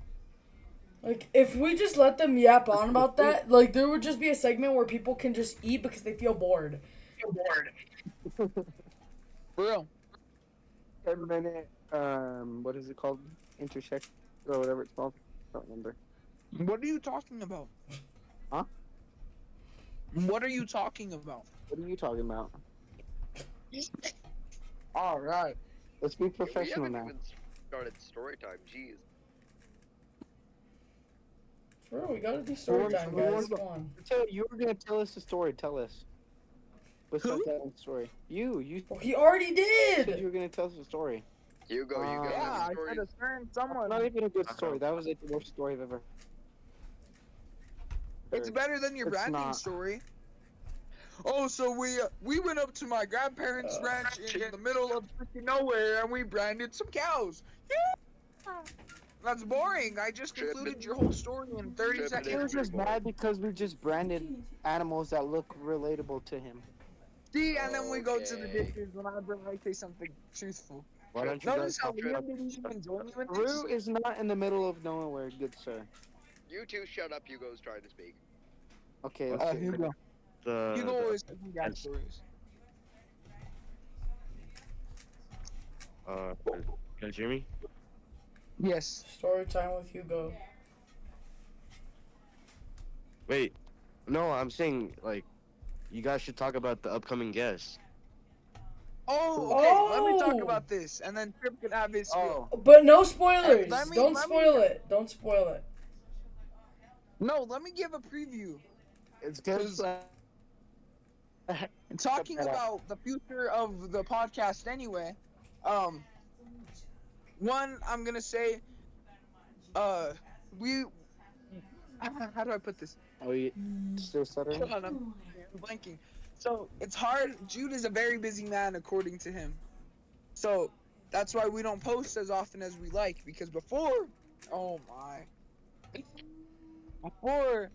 Like, if we just let them yap on about that, like, there would just be a segment where people can just eat because they feel bored. For real. 10-minute, what is it called? Intersect or whatever it's called. I don't remember. What are you talking about? Huh? What are you talking about? What are you talking about? All right. Let's be We professional haven't now. even started story time. Jeez. For real, we gotta do story time, guys. Come on. Mateo, you were gonna tell us a story. Tell us. Besides that story, you Oh, he already said you did! were gonna tell us a story. Hugo, you got Yeah, any I stories? said a certain That's someone. not even a good story. That was like the worst story I've ever It's heard. better than your It's branding not. story. Oh, so we went up to my grandparents' ranch in the middle of freaking nowhere and we branded some cows. Yeah. That's boring. I just Trip concluded it. your whole story in 30 Trip it It seconds. was pretty just boring. bad because we just branded animals that look relatable to him. See, and then we go to the Okay. dishes when I say something truthful. Why don't you Notice guys how talk Liam about didn't even join you in this? Peru is not in the middle of nowhere, good sir. You two shut up. Hugo's trying to speak. Okay, let's get Hugo. Hugo the always has gas stories. can you hear me? Yes. Story time with Hugo. Wait, no, I'm saying like you guys should talk about the upcoming guests. Oh, okay. Let me talk Oh! about this, and then Trip can have his spiel. Oh, But no spoilers! Let me- Don't let me- spoil it. Don't spoil it. No, let me give a preview. it's good. 'Cause- Talking that out. about the future of the podcast anyway. One, I'm gonna say, we. How do I put this? Oh, you still stuttering? Hold on, I'm blanking. So it's hard. Jude is a very busy man, according to him. So that's why we don't post as often as we like. Because before, oh my, before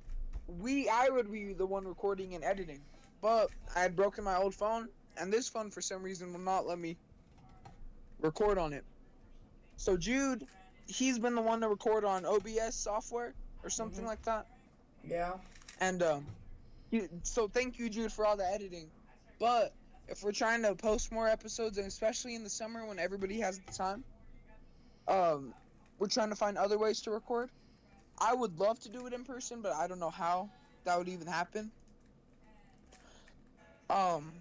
I would be the one recording and editing, but I had broken my old phone, and this phone for some reason will not let me record on it. So Jude, he's been the one to record on OBS software or something like that. Yeah. And so thank you, Jude, for all the editing. But if we're trying to post more episodes, and especially in the summer when everybody has the time, we're trying to find other ways to record. I would love to do it in person, but I don't know how that would even happen. Um,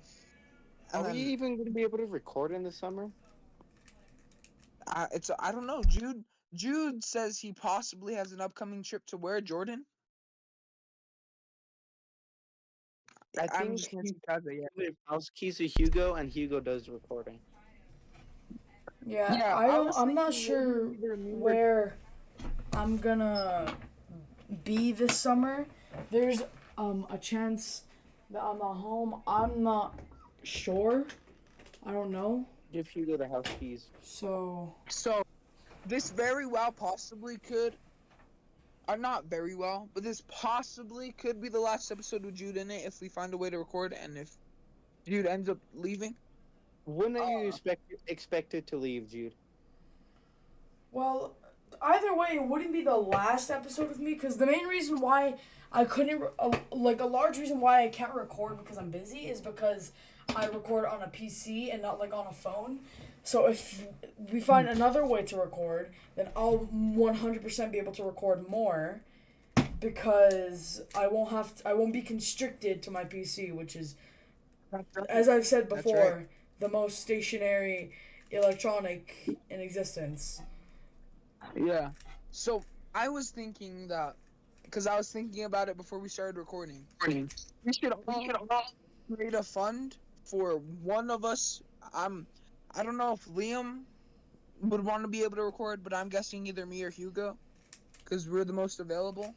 Are and we then even going to be able to record in the summer? I don't know. Jude says he possibly has an upcoming trip to where, Jordan? I I'm think just gonna say Kaza, yeah. House keys to Hugo, and Hugo does the recording. Yeah, Yeah, I I don't. was I'm not thinking sure maybe either me or where I'm gonna be this summer. There's a chance that I'm not home. I'm not sure. I don't know. Give Hugo the house keys. So so this very well possibly could, or not very well, but this possibly could be the last episode with Jude in it if we find a way to record, and if Jude ends up leaving. When are you Uh, expected to leave, Jude? well, either way, it wouldn't be the last episode with me because the main reason why I couldn't, like a large reason why I can't record because I'm busy is because I record on a PC and not like on a phone. So if we find another way to record, then I'll 100% be able to record more because I won't be constricted to my PC, which is, as I've said That's right. before, the most stationary electronic in existence. Yeah. So I was thinking that, because I was thinking about it before we started recording. We should all create a fund for one of us. I'm. I don't know if Liam would want to be able to record, but I'm guessing either me or Hugo, because we're the most available.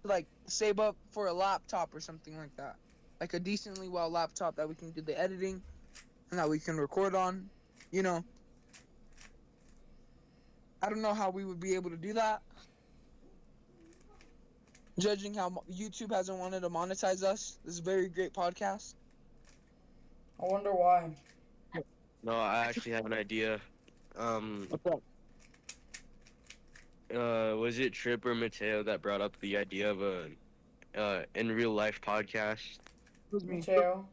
Like save up for a laptop or something like that, like a decently well laptop that we can do the editing and that we can record on. You know, I don't know how we would be able to do that. Judging how YouTube hasn't wanted to monetize us, this is a very great podcast. I wonder why. No, I actually have an idea. Um, What's up? was it Trip or Mateo that brought up the idea of a in real life podcast? It was me. Mateo.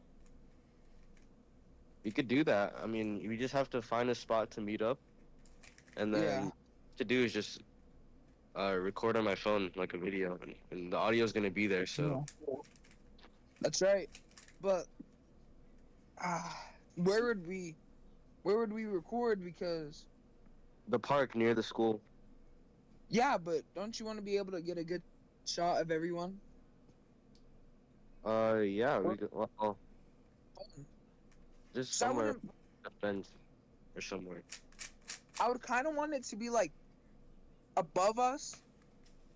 We could do that. I mean, we just have to find a spot to meet up, and Yeah, then to do is just record on my phone like a video, and the audio is gonna be there. So yeah, that's right. But uh, where would we, where would we record? Because the park near the school. yeah, but don't you want to be able to get a good shot of everyone? Yeah, Or we could. Well, phone? just So I somewhere, wouldn't. a fence or somewhere. I would kind of want it to be like above us.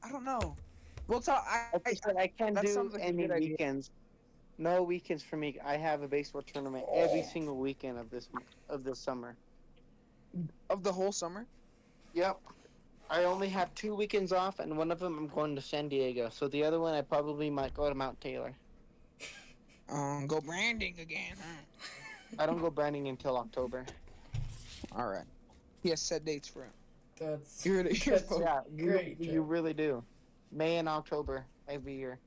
I don't know. We'll talk. Like I said, I can't That do sounds like a any good idea. weekends. No weekends for me. I have a baseball tournament every single weekend of this summer. Of the whole summer. Yep. I only have 2 weekends off, and one of them I'm going to San Diego. So the other one I probably might go to Mount Taylor. Go branding again, huh? I don't go branding until October. All right. He has set dates for it. That's You're that's Yeah, great. you really do. May and October every year.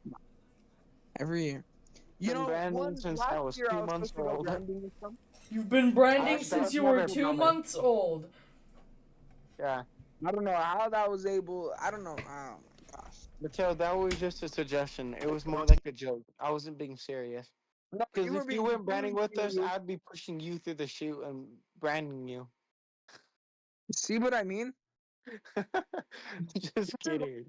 every year. You Been know, branding since I last was year I 2 was months supposed to go old. branding with them. You've been branding That's since you were never 2 months old. Yeah. I don't know how that was able. I don't know. Oh my gosh. Mateo, that was just a suggestion. It was more like a joke. I wasn't being serious. No, Because you were if you being weren't branding completely with us, serious. I'd be pushing you through the chute and branding you. See what I mean? Just kidding.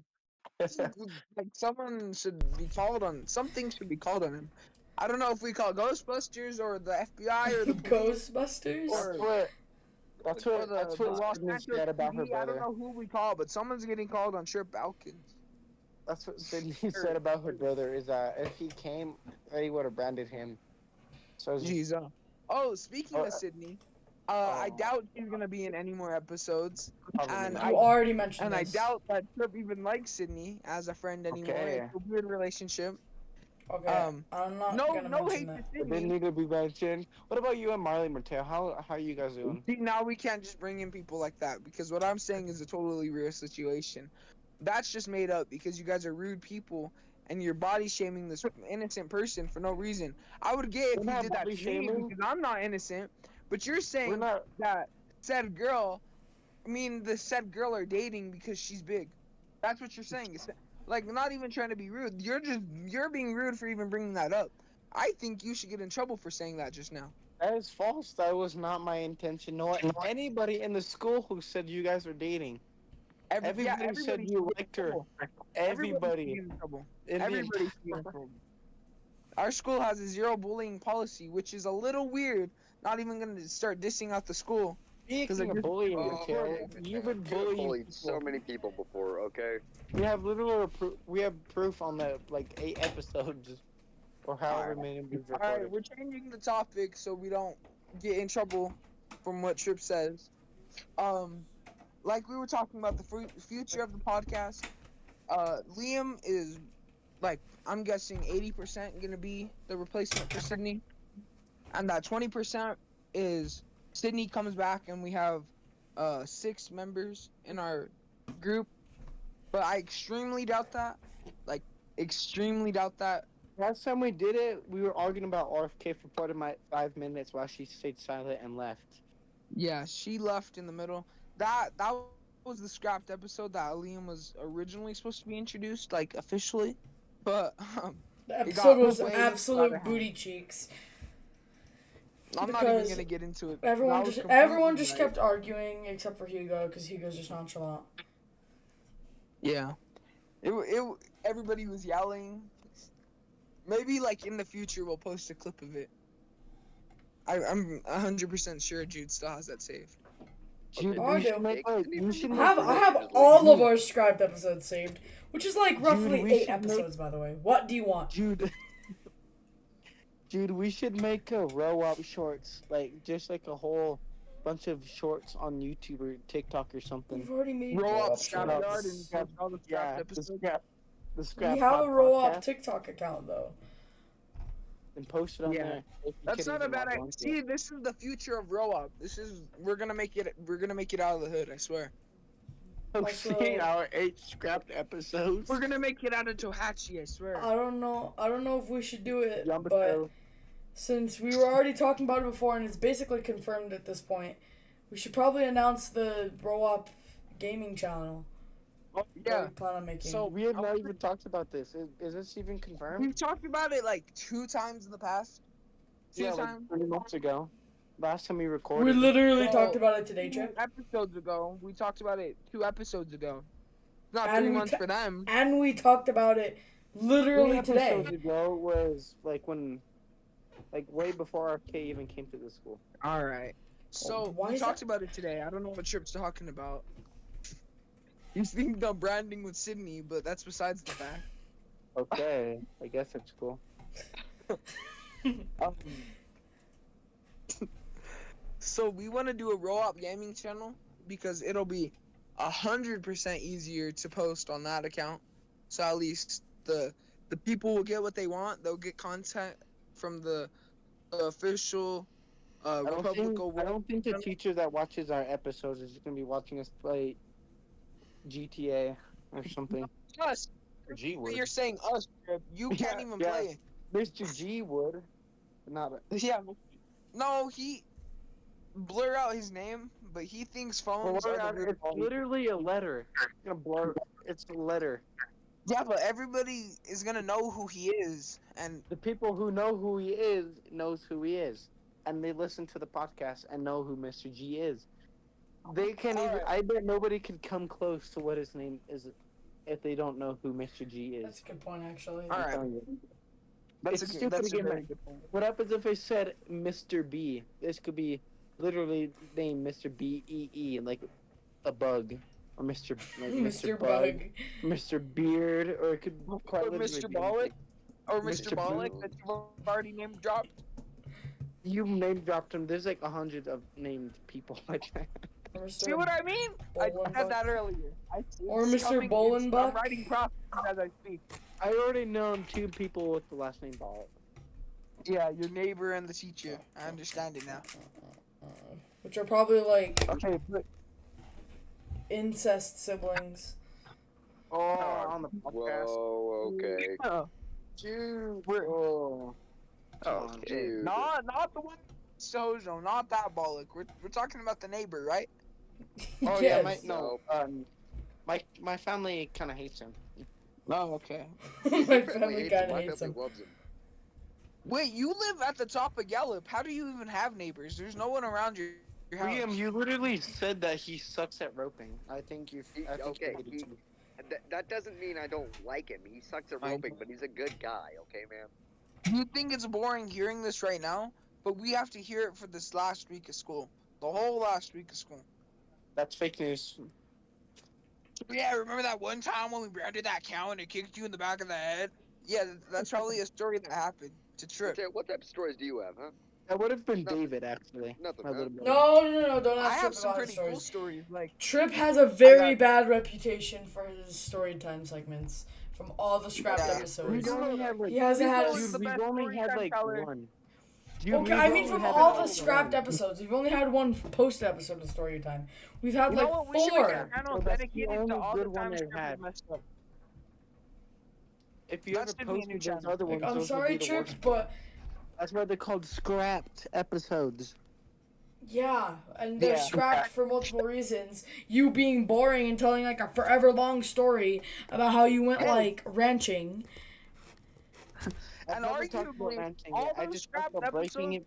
Like someone should be called on. Something should be called on him. I don't know if we call Ghostbusters or the FBI or the police Ghostbusters. or That's or what that's the what Los Sydney Santos said about her PD. I don't brother. know who we call, but someone's getting called on Trip Balkins. That's what Sydney said about her brother is that if he came, they would have branded him. So it's just, Jeez. Oh, speaking oh, of Sydney, I oh, doubt she's gonna be in any more episodes, probably and not. You already mentioned I this. doubt that Trip even likes Sydney as a friend anymore. Okay. It's a weird relationship. Okay, I'm not No, gonna no mention hate to that. It didn't Sydney. need to be mentioned. What about you and Marley Mateo? How are you guys doing? See, now we can't just bring in people like that because what I'm saying is a totally real situation. That's just made up because you guys are rude people and you're body shaming this innocent person for no reason. I would get We're if you not did that body to me shaming. because I'm not innocent, but you're We're saying not. that said girl, I mean, the said girl are dating because she's big. That's what you're saying. It's like not even trying to be rude. You're being rude for even bringing that up. I think you should get in trouble for saying that just now. That is false. That was not my intention. Nor anybody in the school who said you guys were dating. Everybody said Everybody should you get in liked her. trouble. Everybody should Everybody get in trouble. in the Everybody should get in trouble. Our school has a zero bullying policy, which is a little weird. Not even gonna start dissing out the school. Speaking of just- bullying, Oh, Mikhail, you've been I've bullying bullied so people. many people before. Okay. We have we have proof on the like 8 episodes or however many we've All right, recorded. we're changing the topic so we don't get in trouble from what Trip says. Like we were talking about the future of the podcast. Liam is like I'm guessing 80% gonna be the replacement for Sydney, and that 20% is Sydney comes back and we have 6 members in our group. But I extremely doubt that. Like extremely doubt that. Last time we did it, we were arguing about RFK for part of my 5 minutes while she stayed silent and left. Yeah, she left in the middle. That was the scrapped episode that Liam was originally supposed to be introduced, like officially. But The it got episode was way out absolute of booty hand. cheeks. I'm not even because gonna get into it. Everyone That was just completely right. kept arguing except for Hugo because Hugo's just nonchalant. Yeah. Everybody was yelling. Maybe like in the future we'll post a clip of it. I'm 100% sure Jude still has that saved. Jude, Oh, I we should do. make a, you should I make have a, all of our scribed episodes saved, which is like roughly Jude, we 8 should episodes, by the way. What do you want? Jude. Jude, we should make a ROWOP shorts, like just like a whole bunch of shorts on YouTube or TikTok or something. We've already made Roll up shorts. Scrapyard and post all the scrapped Yeah, episodes. the scrap. We have a ROWOP podcast TikTok account though. and post it on Yeah. there. If you That's can not a even bad log idea. on to See, it. this is the future of ROWOP. We're gonna make it out of the hood, I swear. Posting our 8 scrapped episodes. We're gonna make it out of Tohatchi, I swear. I don't know if we should do it, Yumba but Show. since we were already talking about it before and it's basically confirmed at this point, we should probably announce the ROWOP gaming channel. Oh, that Yeah. we plan on making. So We have not even talked about this. Is this even confirmed? we've talked about it like 2 times in the past. Two Yeah, like times. 3 months ago. Last time we recorded. we literally Well, talked about it today, 2 Chip. episodes ago. We talked about it 2 episodes ago. Not And 3 we months for them. And we talked about it 3 literally today. episodes ago was like when, like way before RFK even came to the school. All right. So Why we is talked about it today. I don't know what Trip's talking about. He's thinking of branding with Sydney, but that's besides the fact. Okay, I guess it's cool. Um, so we want to do a roll-up gaming channel because it'll be 100% easier to post on that account. So at least the people will get what they want. They'll get content from the official I Republical. don't think the teacher that watches our episodes is gonna be watching us play GTA or something. Us. G word. You're saying us, Trip. You can't Yeah, even yeah. play. Mr. G would, but not. Yeah. No, he blur out his name, but he thinks phones are the root of It's all evil. literally a letter. It's gonna blur. It's a letter. Yeah, but everybody is gonna know who he is, and The people who know who he is knows who he is, and they listen to the podcast and know who Mr. G is. They can't even. Alright. I bet nobody could come close to what his name is if they don't know who Mr. G That's is. a good point, actually. All right. telling you. that's It's a stupid that's a again, very man. good point. What happens if I said Mr. B? This could be literally named Mr. B-E-E, like a bug, or Mr. Like Mr. Bug. Mr. Beard, or it could quite Or literally Mr. be Bollock, or Mr. Mr. Bollock Blue. that you've already name dropped. You name dropped him. There's like 100 of named people like that. Or Mr. See what I mean? I Bolenbuck. said that earlier. Or It's Mr. coming, it's- Bolenbuck. I'm writing props as I speak. I already known 2 people with the last name Ball. Yeah, your neighbor and the teacher. I understand it now. Which are probably like Okay, but incest siblings. Oh, on the podcast. Whoa, okay. Dude, We're- oh, Dude. not the one Sojo, not that Bollock. We're talking about the neighbor, right? Oh Yes. yeah, my My family kind of hates him. Oh, okay. My Family family hates him. kind of My hates family him. loves him. Wait, you live at the top of Gallup. How do you even have neighbors? There's no one around your house. Liam, you literally said that he sucks at roping. I think you. He, I think okay, you hated he. him. That doesn't mean I don't like him. He sucks at I- roping, but he's a good guy. Okay, man. You think it's boring hearing this right now, but we have to hear it for this last week of school. The whole last week of school. That's fake news. Yeah, remember that one time when we branded that cow and it kicked you in the back of the head? Yeah, that's probably a story that happened to Trip. What type of stories do you have, huh? That would have been Nothing. David, actually. Nothing, My huh? little brother. No, don't I ask Trip have some about his pretty cool stories. stories. Like, Trip has a very got- bad reputation for his story time segments from all the scrapped Yeah. episodes. We've only had like. He hasn't had Hugo his... is the Dude, we've best only story had time like teller. one. Dude, Okay, we've I mean only from had all like the scrapped one. episodes, we've only had one posted episode of story time. We've had You know like what? We should make a 4. channel So that's the dedicated only to all the good one times I've Trip has had. messed up. If you That's ever gonna be a new posted those channel. other Like, ones, I'm those sorry, would be the Trip, worst. but That's why they're called scrapped episodes. yeah, and they're Yeah. scrapped for multiple reasons. You being boring and telling like a forever long story about how you went Hey. like ranching. I've And never talked about arguably, ranching all it. I those just talked scrapped about breaking episodes- it.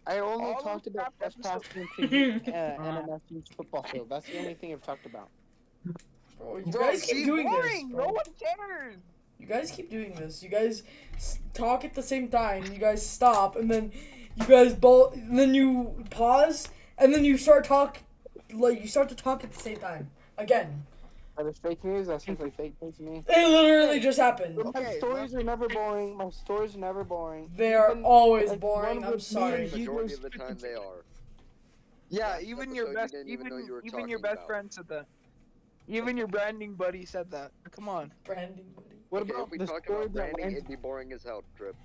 I only all those talked about scrapped episodes- trespassing to NMFU's football field. That's the only thing I've talked about. Bro, you Bro, guys keep see, doing boring. this, No bro. one cares. You guys keep doing this. You guys talk at the same time. You guys stop, and then you guys both. And then you pause, and then you start you start to talk at the same time again. That is fake news. That's simply fake news to me. It literally just happened. My Okay, stories are never boring. My stories are never boring. They are Even, always like, boring. one I'm with me sorry. and The you majority guys of the time, they are. Yeah, Last even your episode, you best, didn't even know you were even your talking best about. friend said that. Even your branding buddy said that. Come on. Branding buddy. What Okay, about if we the talked story about that branding, went? it'd be boring as hell, Trip.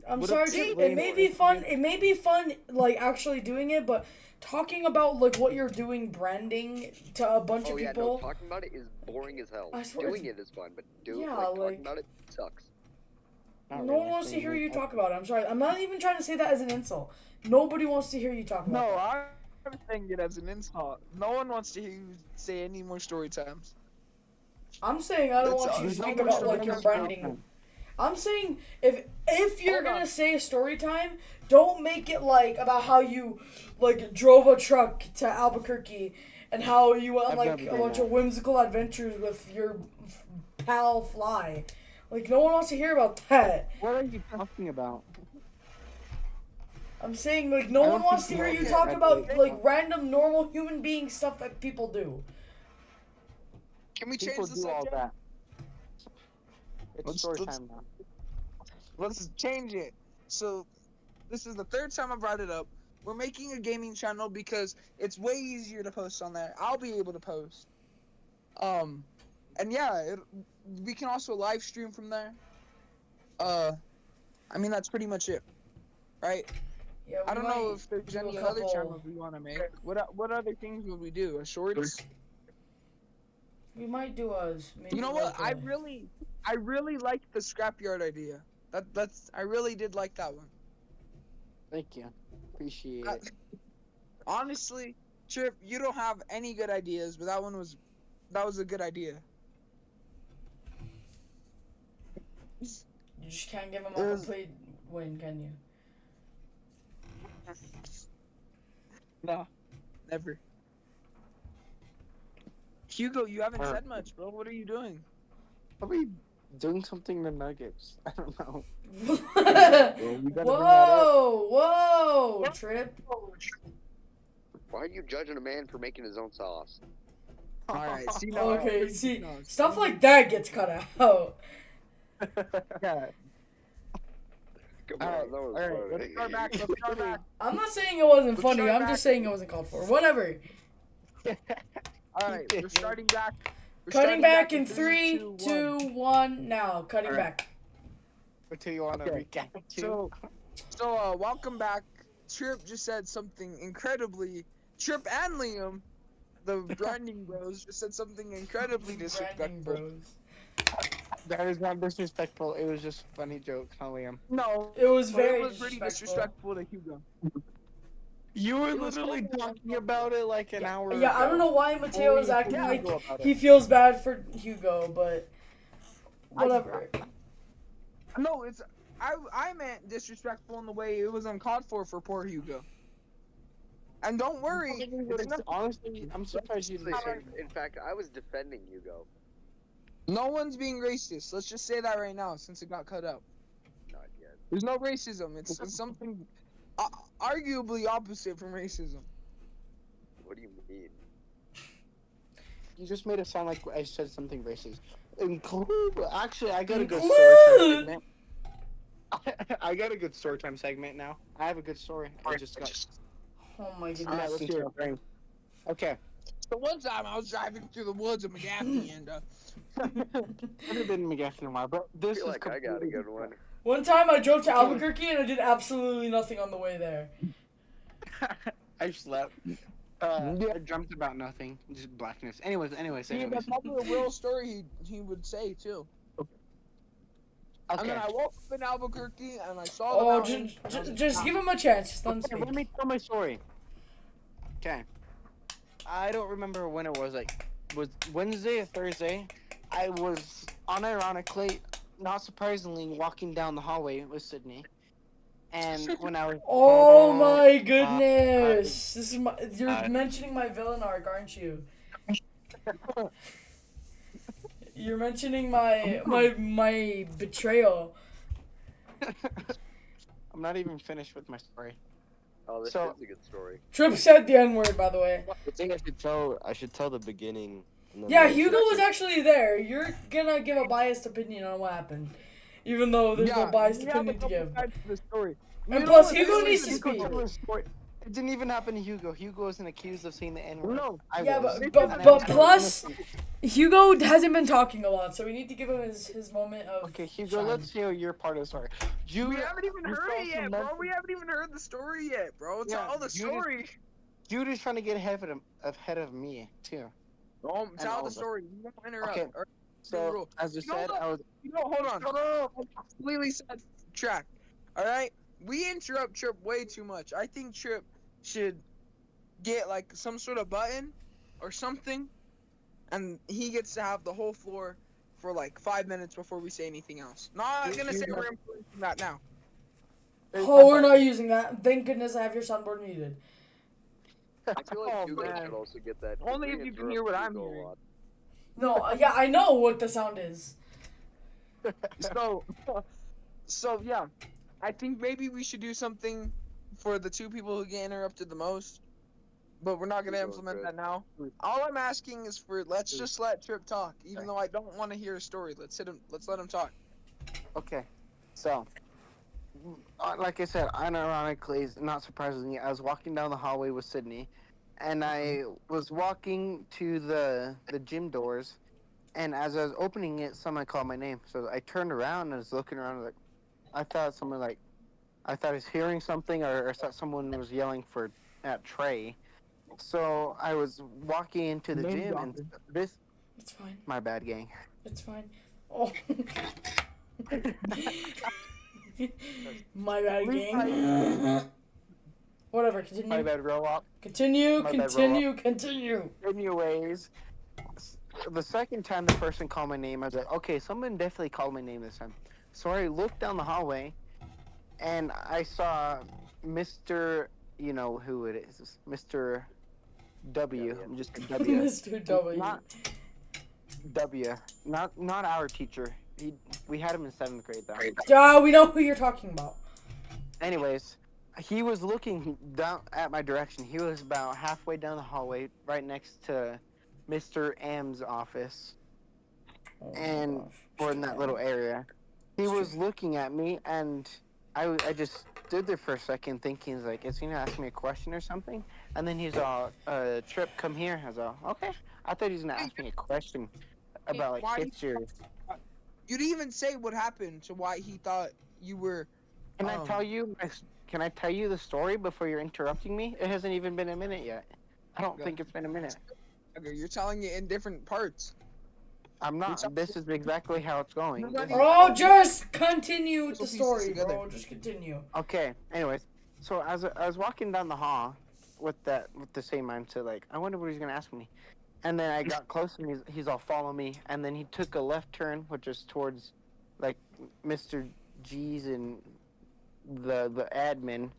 I'm What sorry, if Trip. they It may were- be fun. It may be fun, like actually doing it, but talking about like what you're doing, branding to a bunch Oh of yeah, people. no, talking about it is boring as hell. I swear Doing it's- it is fun, but Yeah, talking like- about it sucks. Not No really, one wants to actually. hear you talk about it. I'm sorry. I'm not even trying to say that as an insult. Nobody wants to hear you talk about No, that. I'm saying it as an insult. No one wants to hear you say any more story times. I'm saying I don't That's want all. you to There's speak no about more like your story branding. time. I'm saying if you're Hold gonna on. say story time, don't make it like about how you like drove a truck to Albuquerque and how you went on I've like never a done bunch that. of whimsical adventures with your pal Fly. Like no one wants to hear about that. What are you talking about? I'm saying like no I one don't wants to think hear you you know talk that about really like well. random normal human being stuff that people do. Can we change People the do all subject? that. It's Let's- story let's- time now. Let's change it. So, this is the third time I brought it up. We're making a gaming channel because it's way easier to post on there. I'll be able to post. And yeah, we can also live stream from there. I mean that's pretty much it, right? Yeah, we I don't know might if there's do a any other couple- channels we want to make. What other things would we do? A shorts? We might do a. Maybe You know what? like I really liked the scrapyard idea. I really did like that one. Thank you. Appreciate Uh, it. Honestly, Trip, you don't have any good ideas, but that was a good idea. You just can't give him It a was- complete win, can you? No, never. Hugo, you haven't Uh, said much, bro. What are you doing? Probably doing something to Nuggets. I don't know. whoa, we gotta bring that up. whoa, Trip. Why are you judging a man for making his own sauce? All right, see now. Okay, see, No, stuff like that gets cut out. Yeah. Come All on, right, that was all right. funny. Let's start back. Let's start back. I'm not saying it wasn't Let's funny. start I'm back. just saying it wasn't called for. Whatever. All right, we're starting back. We're Cutting starting back in three, 3, two, 2, 1. Now, cutting All right. back. What do you want to Okay. recap to? So, welcome back. Trip just said something incredibly. Trip and Liam, the branding bros, just said something incredibly Branding disrespectful. bros. That is not disrespectful. It was just a funny joke, huh, Liam? No, It was but very it was pretty disrespectful to Hugo. You were It was literally horrible. talking about it like an hour ago. Yeah, I don't know why Mateo is Only acting Hugo like about it. he feels bad for Hugo, but whatever. No, it's I meant disrespectful in the way it was uncalled for poor Hugo. And don't worry, it's not, Honestly, I'm surprised you didn't say In fact, I was defending Hugo. no one's being racist. Let's just say that right now, since it got cut out. Not yet. There's no racism. It's something arguably opposite from racism. What do you mean? You just made it sound like I said something racist. Actually, I got a good story time segment. I got a good story time segment now. I have a good story. I just got. Oh my Alright, goodness. let's hear it. Okay. So one time I was driving through the woods of McGaffey and I haven't been in McGaffey in a while, but I this feel is like I got a good one. One time I drove to Okay. Albuquerque and I did absolutely nothing on the way there. I slept. I dreamt about nothing, just blackness. Anyways. see, that's probably a real story he would say too. And Okay. then I woke up in Albuquerque and I saw the Oh, mountains. just give him a chance. Just let him Okay, let speak. me tell my story. Okay. I don't remember when it was. Like, was Wednesday or Thursday? I was unironically, not surprisingly, walking down the hallway with Sydney, and when I was. Oh my goodness! This is my. You're mentioning my villain arc, aren't you? You're mentioning my betrayal. I'm not even finished with my story. Oh, this So- is a good story. Trip said the N word, by the way. I think I should tell the beginning. And then Yeah, the- Hugo was actually there. You're gonna give a biased opinion on what happened, even though there's no biased we have a opinion to couple give. sides to the story. And You plus, know what? Hugo This needs is to a good speak. story. It didn't even happen to Hugo. Hugo wasn't accused of saying the N word. No. Yeah, was. but plus, Hugo hasn't been talking a lot, so we need to give him his moment of. Okay, Hugo, shine. let's hear your part of the story. We haven't even you heard saw it yet, some bro. men- We haven't even heard the story yet, bro. Yeah, Tell the you just- story. Jude is trying to get ahead of me too. Oh, tell all the of us. story. You won't interrupt. Okay. Or- So rule. as you You know said, what? I was. hold on. Shut up! Completely set track. All right, we interrupt Trip way too much. I think Trip should get like some sort of button or something, and he gets to have the whole floor for like 5 minutes before we say anything else. Not You- gonna you say know- we're implementing that now. Oh, we're not using that. Thank goodness I have your soundboard muted. I feel like Oh, Hugo man. should also get that. Only We if you can interrupt hear what I'm Hugo a hearing. lot. No, yeah, I know what the sound is. So yeah, I think maybe we should do something for the two people who get interrupted the most, but we're not gonna Hugo's implement good. that now. All I'm asking is for let's just let Trip talk, even though I don't want to hear a story. Let's let him talk. Okay, so like I said, unironically, not surprisingly, I was walking down the hallway with Sydney, and I was walking to the gym doors, and as I was opening it, someone called my name. So I turned around and was looking around, like I thought I was hearing something, or I thought someone was yelling for at Trey. So I was walking into the Name gym, and dropping. this It's fine. my bad, gang. It's fine. Oh. My bad, gang. Whatever, My continue. bad, ROWOP. Continue, My bad, continue, continue. Anyways, the second time the person called my name, I was like, okay, someone definitely called my name this time. So I looked down the hallway, and I saw Mr. You know who it is, Mr. W. W. Just W. Mr. W. Not W. Not our teacher. We had him in 7th grade though. We know who you're talking about. Anyways, he was looking down at my direction. He was about halfway down the hallway, right next to Mr. M's office, Oh my and gosh. or in that little area. He was looking at me, and I just stood there for a second, thinking, he's like, is he gonna ask me a question or something? And then he's all, Trip, come here. I was all, okay. I thought he was gonna ask me a question about Why- like history. You didn't even say what happened to why he thought you were. Can I tell you? Can I tell you the story before you're interrupting me? It hasn't even been a minute yet. I don't Go. think it's been a minute. Okay, you're telling it in different parts. I'm not. This is exactly how it's going. You're This running- is- Bro, just continue with the Pieces story, together. bro. Just continue. Okay. Anyways, so as I was walking down the hall, with the same mindset. Like, I wonder what he's gonna ask me. And then I got close, and he's all follow me. And then he took a left turn, which is towards like Mr. G's and the admin,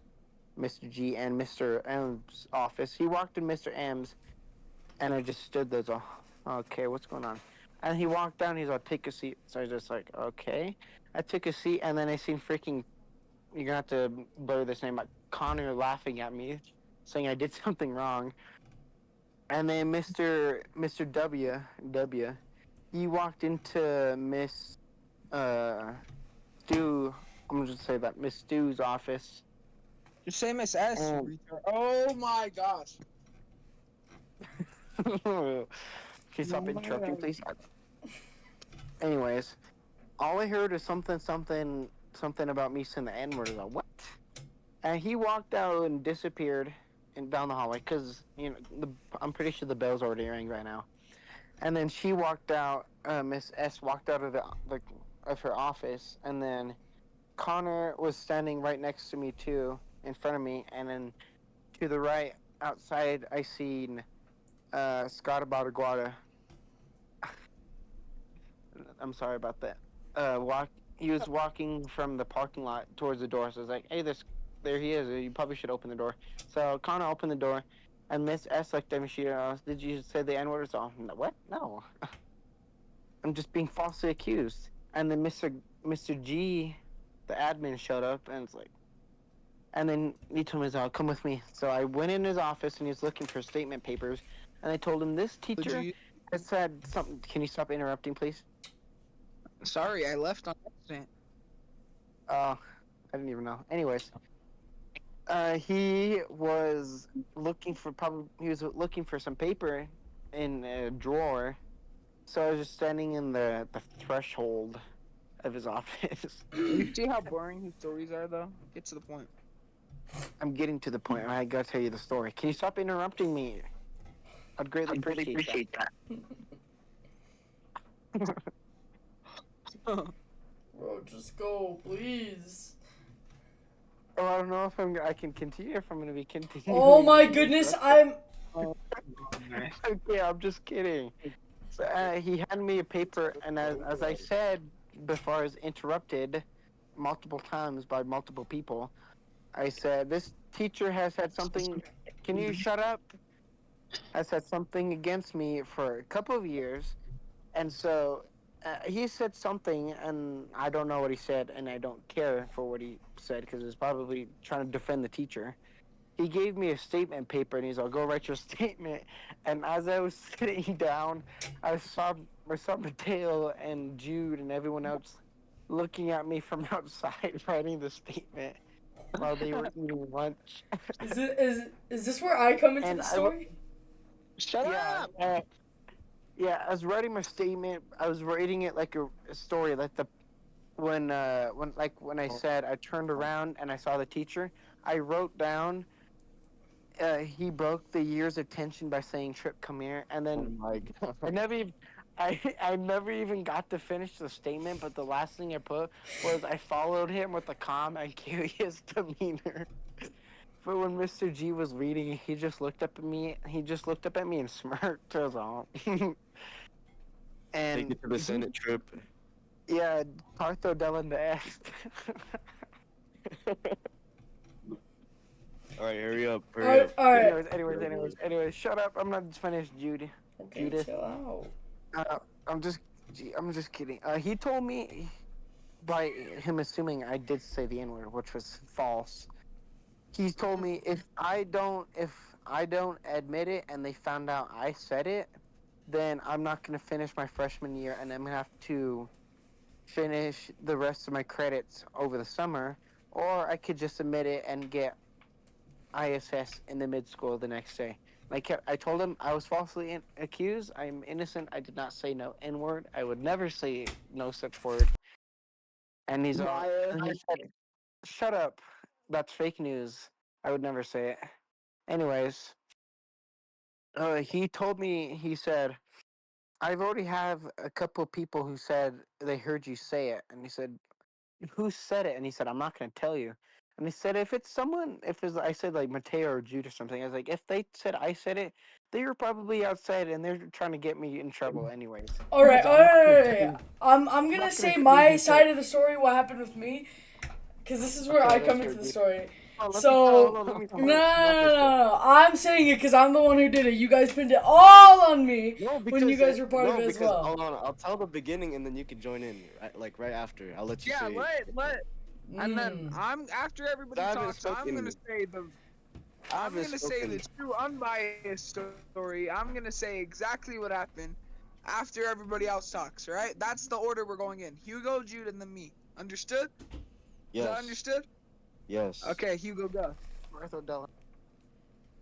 Mr. G and Mr. M's office. He walked in Mr. M's, and I just stood there, so okay, what's going on? And he walked down. He's all take a seat. So I was just like, okay. I took a seat, and then I seen freaking. You're gonna have to blur this name, but Connor laughing at me, saying I did something wrong. And then Mr. W, he walked into Miss uh Stu. I'm gonna just say that Miss Stu's office. Just say Miss S. And retard. Oh my gosh. can you stop interrupting, please? Anyways, all I heard is something about me saying the N word. Like, what? And he walked out and disappeared and down the hallway because I'm pretty sure the bell's already ringing right now. And then she walked out. Miss S walked out of of her office, and then Connor was standing right next to me too, in front of me, and then to the right outside, I seen Scott Badaguada. I'm sorry about that. Walk. He was walking from the parking lot towards the door. So I was like, "Hey, there he is. You probably should open the door." So Connor opened the door, and Miss S looked at me. She "Did you say the N word?" So no, what? No, I'm just being falsely accused. And then Mr. G, the admin, showed up, and it's like, and then he told me, "Come with me." So I went in his office, and he was looking for statement papers, and I told him this Would teacher you? has said something. Can you stop interrupting, please? Sorry, I left on accident. I didn't even know. Anyways, he was he was looking for some paper in a drawer. So I was just standing in the threshold of his office. You see how boring his stories are, though? Get to the point. I'm getting to the point where I gotta tell you the story. Can you stop interrupting me? I'd greatly appreciate that. Bro, just go, please. Oh, I don't know if I can continue, if I'm gonna be continuing. Oh my goodness, I'm. Okay, I'm just kidding. So, he handed me a paper, and as I said before, I was interrupted multiple times by multiple people. I said, "This teacher has had something. Can you shut up?" Has had something against me for a couple of years, and so he said something, and I don't know what he said, and I don't care for what he said because he's probably trying to defend the teacher. He gave me a statement paper, and he's like, "Go write your statement." And as I was sitting down, I saw Mateo and Jude and everyone else looking at me from outside writing the statement while they were eating lunch. Is this where I come into And the story? Shut yeah, up! yeah, I was writing my statement. I was writing it like a story, like when I said I turned around and I saw the teacher. I wrote down he broke the year's attention by saying "Trip, come here," and Oh then my god. I never even got to finish the statement. But the last thing I put was I followed him with a calm and curious demeanor. But when Mr. G was reading, he just looked up at me. He just looked up at me and smirked. That was all. Take And it to the Senate trip. yeah, Parto Della Est. All right, hurry up, hurry Alright, up. alright. Anyways, shut up. I'm not finished, Judy. Okay, Judith. chill out. Uh, I'm just, I'm just kidding. He told me by him assuming I did say the N word, which was false. He told me if I don't admit it and they found out I said it, then I'm not gonna finish my freshman year and I'm gonna have to finish the rest of my credits over the summer, or I could just admit it and get ISS in the mid school the next day. I told him I was falsely accused. I'm innocent. I did not say no N word. I would never say no such word. And he said, "Shut up. That's fake news. I would never say it." Anyways, he told me. He said, "I've already have a couple of people who said they heard you say it." And he said, "Who said it?" And he said, "I'm not going to tell you." And they said if it's someone, if it's, I said like Mateo or Jude or something, I was like, if they said I said it, they were probably outside and they're trying to get me in trouble anyways. All right, So all I'm not right, all gonna right, all right. change. I'm I'm gonna not gonna say change my until. side of the story. What happened with me? Because this is where Okay, I let's come hear into it, the dude. story. Oh, let me tell. Hold So on. Let me no, no, tell my no, no, perspective. no. I'm saying it because I'm the one who did it. You guys pinned it all on me No, when you because guys were part of no, it as because well. hold on. I'll tell the beginning, and then you can join in. Right, like right after. I'll let you Yeah, say. and then Mm. I'm after everybody I haven't talks. spoken. I I'm haven't gonna say the spoken. true unbiased story. I'm gonna say exactly what happened after everybody else talks. Right? That's the order we're going in. Hugo, Jude, and then me. Understood? Is that Yes. understood? Yes. Okay, Hugo, go. Orthodontic.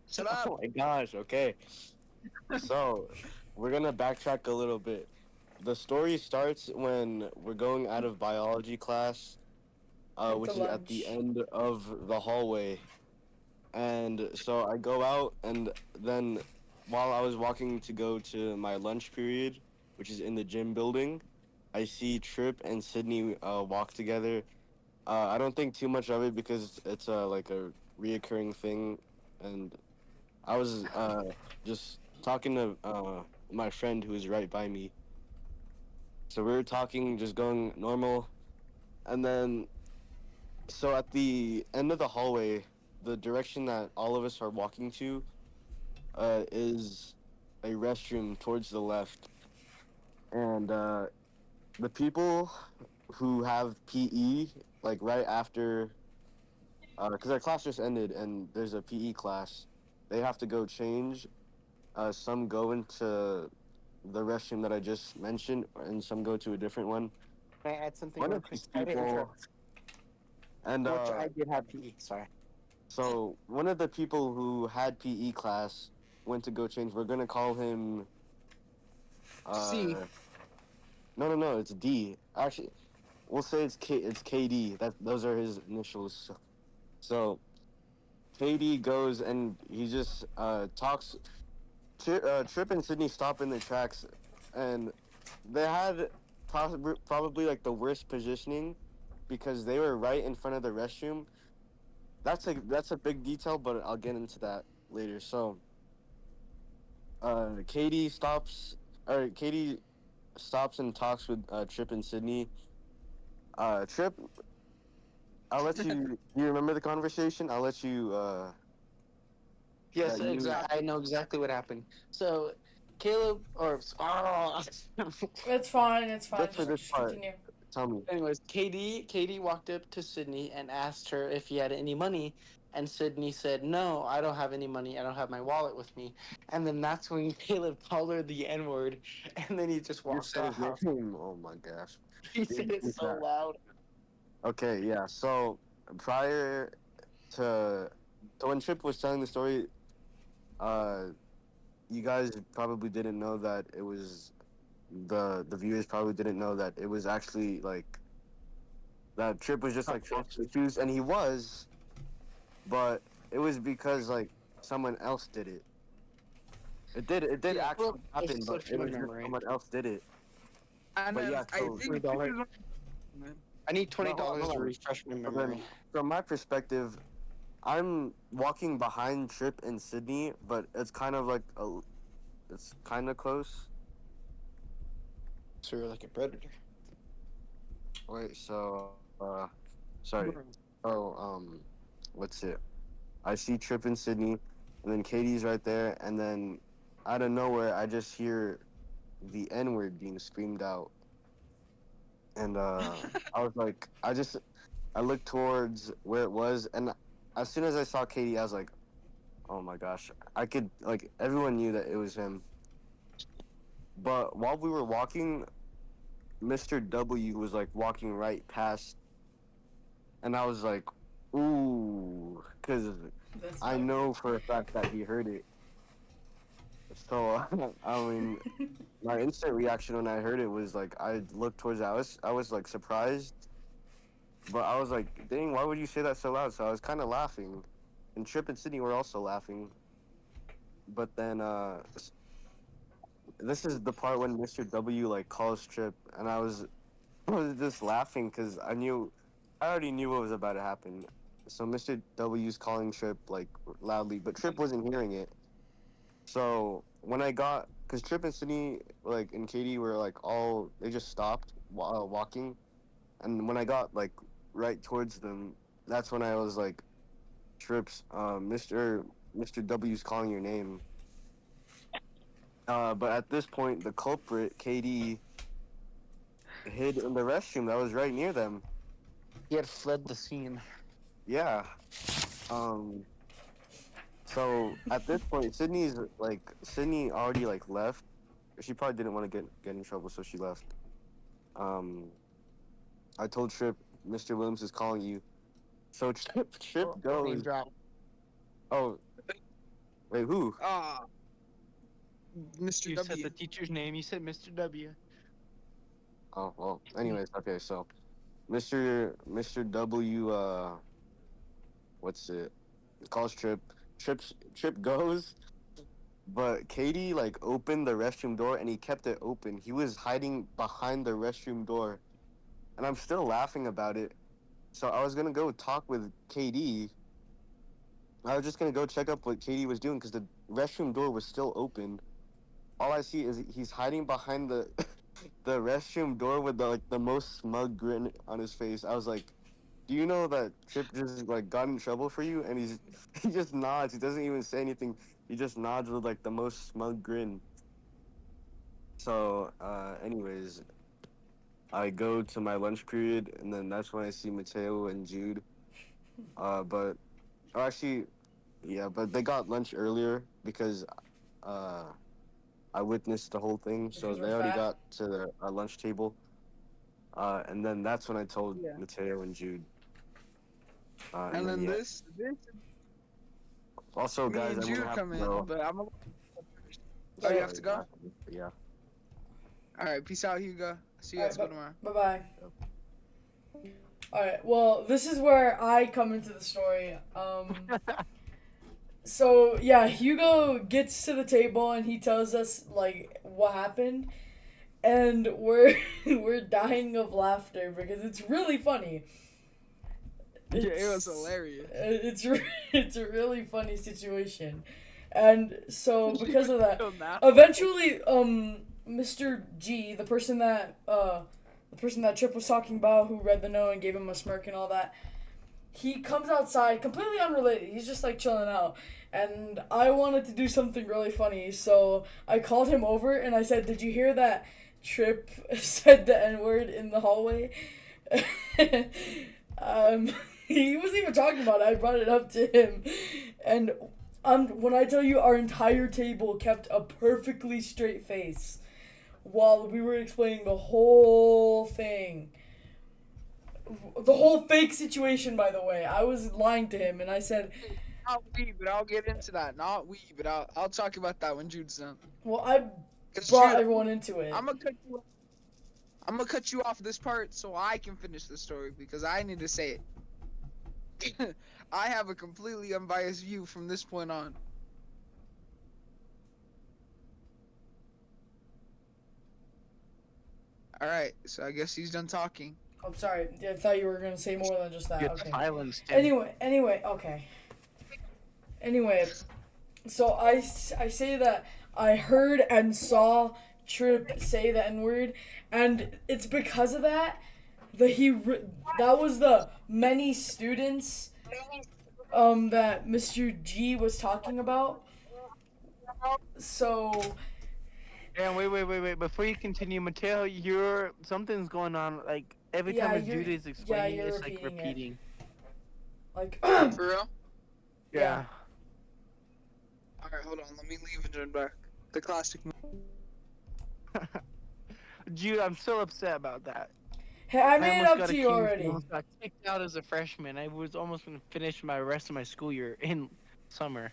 Shut up. Oh my gosh. Okay. So we're gonna backtrack a little bit. The story starts when we're going out of biology class, At the which is at the lunch. end of the hallway. And so I go out, and then while I was walking to go to my lunch period, which is in the gym building, I see Trip and Sydney walk together. I don't think too much of it because it's like a reoccurring thing, and I was just talking to my friend who was right by me. So we were talking, just going normal, and then so at the end of the hallway, the direction that all of us are walking to is a restroom towards the left, and the people who have PE like right after, because our class just ended and there's a PE class, they have to go change. Some go into the restroom that I just mentioned, and some go to a different one. Can I add something One real of quick? these I didn't people, interrupt. and Which I did have PE. Sorry. so one of the people who had PE class went to go change. We're gonna call him. C. Uh, no, it's D. Actually, we'll say it's K. It's KD. That those are his initials. So KD goes and he just talks. Trip and Sydney stop in their tracks, and they had probably like the worst positioning because they were right in front of the restroom. That's a big detail, but I'll get into that later. So, Katie stops, or Katie stops and talks with Trip and Sydney. Trip, I'll let you. Do you remember the conversation? I'll let you. Yes, That you exactly. I know exactly what happened. So, Caleb, or It's fine. It's fine. just for Just this just part. continue. Tell me. anyways, Katie walked up to Sydney and asked her if he had any money, and Sydney said, "No, I don't have any money. I don't have my wallet with me." And then that's when Caleb called her the N word, and then he just You walked said his off. name. Oh my gosh. He said it Repeat so that. loud. Okay, yeah. So prior to when Chip was telling the story, uh, you guys probably didn't know that it was the viewers probably didn't know that it was actually like that Trip was just like trust issues, and he was, but it was because like someone else did it. It did Yeah, well, actually it's happen, but slipped it my was just memory. someone else did it. And But then yeah, I so think this $20. is what- I need no, $20 hold to on. refresh my So memory. then, from my perspective, I'm walking behind Trip and Sydney, but it's kind of like it's kind of close. So you're like a predator. Wait, so sorry. Oh, what's it? I see Trip and Sydney, and then Katie's right there, and then out of nowhere, I just hear the N word being screamed out, and I was like, I looked towards where it was, and as soon as I saw Katie, I was like, oh my gosh, I could like everyone knew that it was him. But while we were walking, Mr. W was like walking right past, and I was like, ooh, because That's I fucked. know for a fact that he heard it. So I mean, my instant reaction when I heard it was like I looked towards it. I was like surprised, but I was like, dang, why would you say that so loud? So I was kind of laughing, and Trip and Sydney were also laughing. But then this is the part when Mr. W like calls Trip, and I was just laughing because I already knew what was about to happen. so Mr. W's calling Trip like loudly, but Trip wasn't hearing it. So when I got, cause Trip and Sydney like and Katie were like all they just stopped while walking, and when I got like right towards them, that's when I was like, Trips, Mr. W's calling your name. But at this point, the culprit, KD, hid in the restroom that was right near them. He had fled the scene. Yeah. Um. So at this point, Sydney already like left. She probably didn't want to get in trouble, so she left. Um. I told Trip, Mr. Williams is calling you. So Trip Name goes. drop. Oh, wait, who? Ah, Mr. You said W. the teacher's name. You said Mr. W. Oh well. Anyways, okay. So, Mr. W. What's it? Calls Trip. Trip goes, but Katie like opened the restroom door and he kept it open. He was hiding behind the restroom door, and I'm still laughing about it. So I was gonna go talk with KD. I was just gonna go check up what Katie was doing because the restroom door was still open. All I see is he's hiding behind the the restroom door with the most smug grin on his face. I was like, "Do you know that Trip just like got in trouble for you?" And he just nods. He doesn't even say anything. He just nods with like the most smug grin. So, anyways, I go to my lunch period, and then that's when I see Mateo and Jude. But actually, yeah, but they got lunch earlier because uh I witnessed the whole thing, so Because we're they already fat. got to our lunch table. And then that's when I told Yeah. Mateo and Jude. And then Yeah. this Also, me guys, and I'm gonna Jude have come to in, go. but I'm. Oh, you Alright. have to go. Yeah. All right, peace out, Hugo. See you Alright, guys tomorrow. bye bye. Alright, well, this is where I come into the story. So yeah, Hugo gets to the table and he tells us like what happened, and we're we're dying of laughter because it's really funny. Yeah, it was hilarious. It's a really funny situation, and so because of that, eventually, Mr. G, the person that Chip was talking about, who read the note and gave him a smirk and all that, he comes outside completely unrelated. He's just like chilling out. And I wanted to do something really funny, so I called him over and I said, "Did you hear that Trip said the N-word in the hallway?" um, he wasn't even talking about it. I brought it up to him. And when I tell you our entire table kept a perfectly straight face while we were explaining the whole thing. The whole fake situation, by the way. I was lying to him and I said, Not we, but I'll get into that. Not we, but I'll talk about that when Jude's done. well, I 'Cause brought Jude, everyone into it. I'm gonna cut you off this part so I can finish the story because I need to say it. I have a completely unbiased view from this point on. All right, so I guess he's done talking. I'm sorry. I thought you were going to say more than just that. Get Okay. silenced. Anyway, okay. Anyway, so I say that I heard and saw Trip say the N-word, and it's because of that that was the many students that Mr. G was talking about. So And wait. Before you continue, Mateo, something's going on. Like every Yeah, time a you're- dude is explaining, you're it's like repeating it. repeating. like For real? Yeah. All right, hold on. Let me leave and join back. The classic. Dude, I'm so upset about that. Hey, I made it almost up got to you accused. I already. almost got kicked out as a freshman. I was almost going to finish my rest of my school year in summer.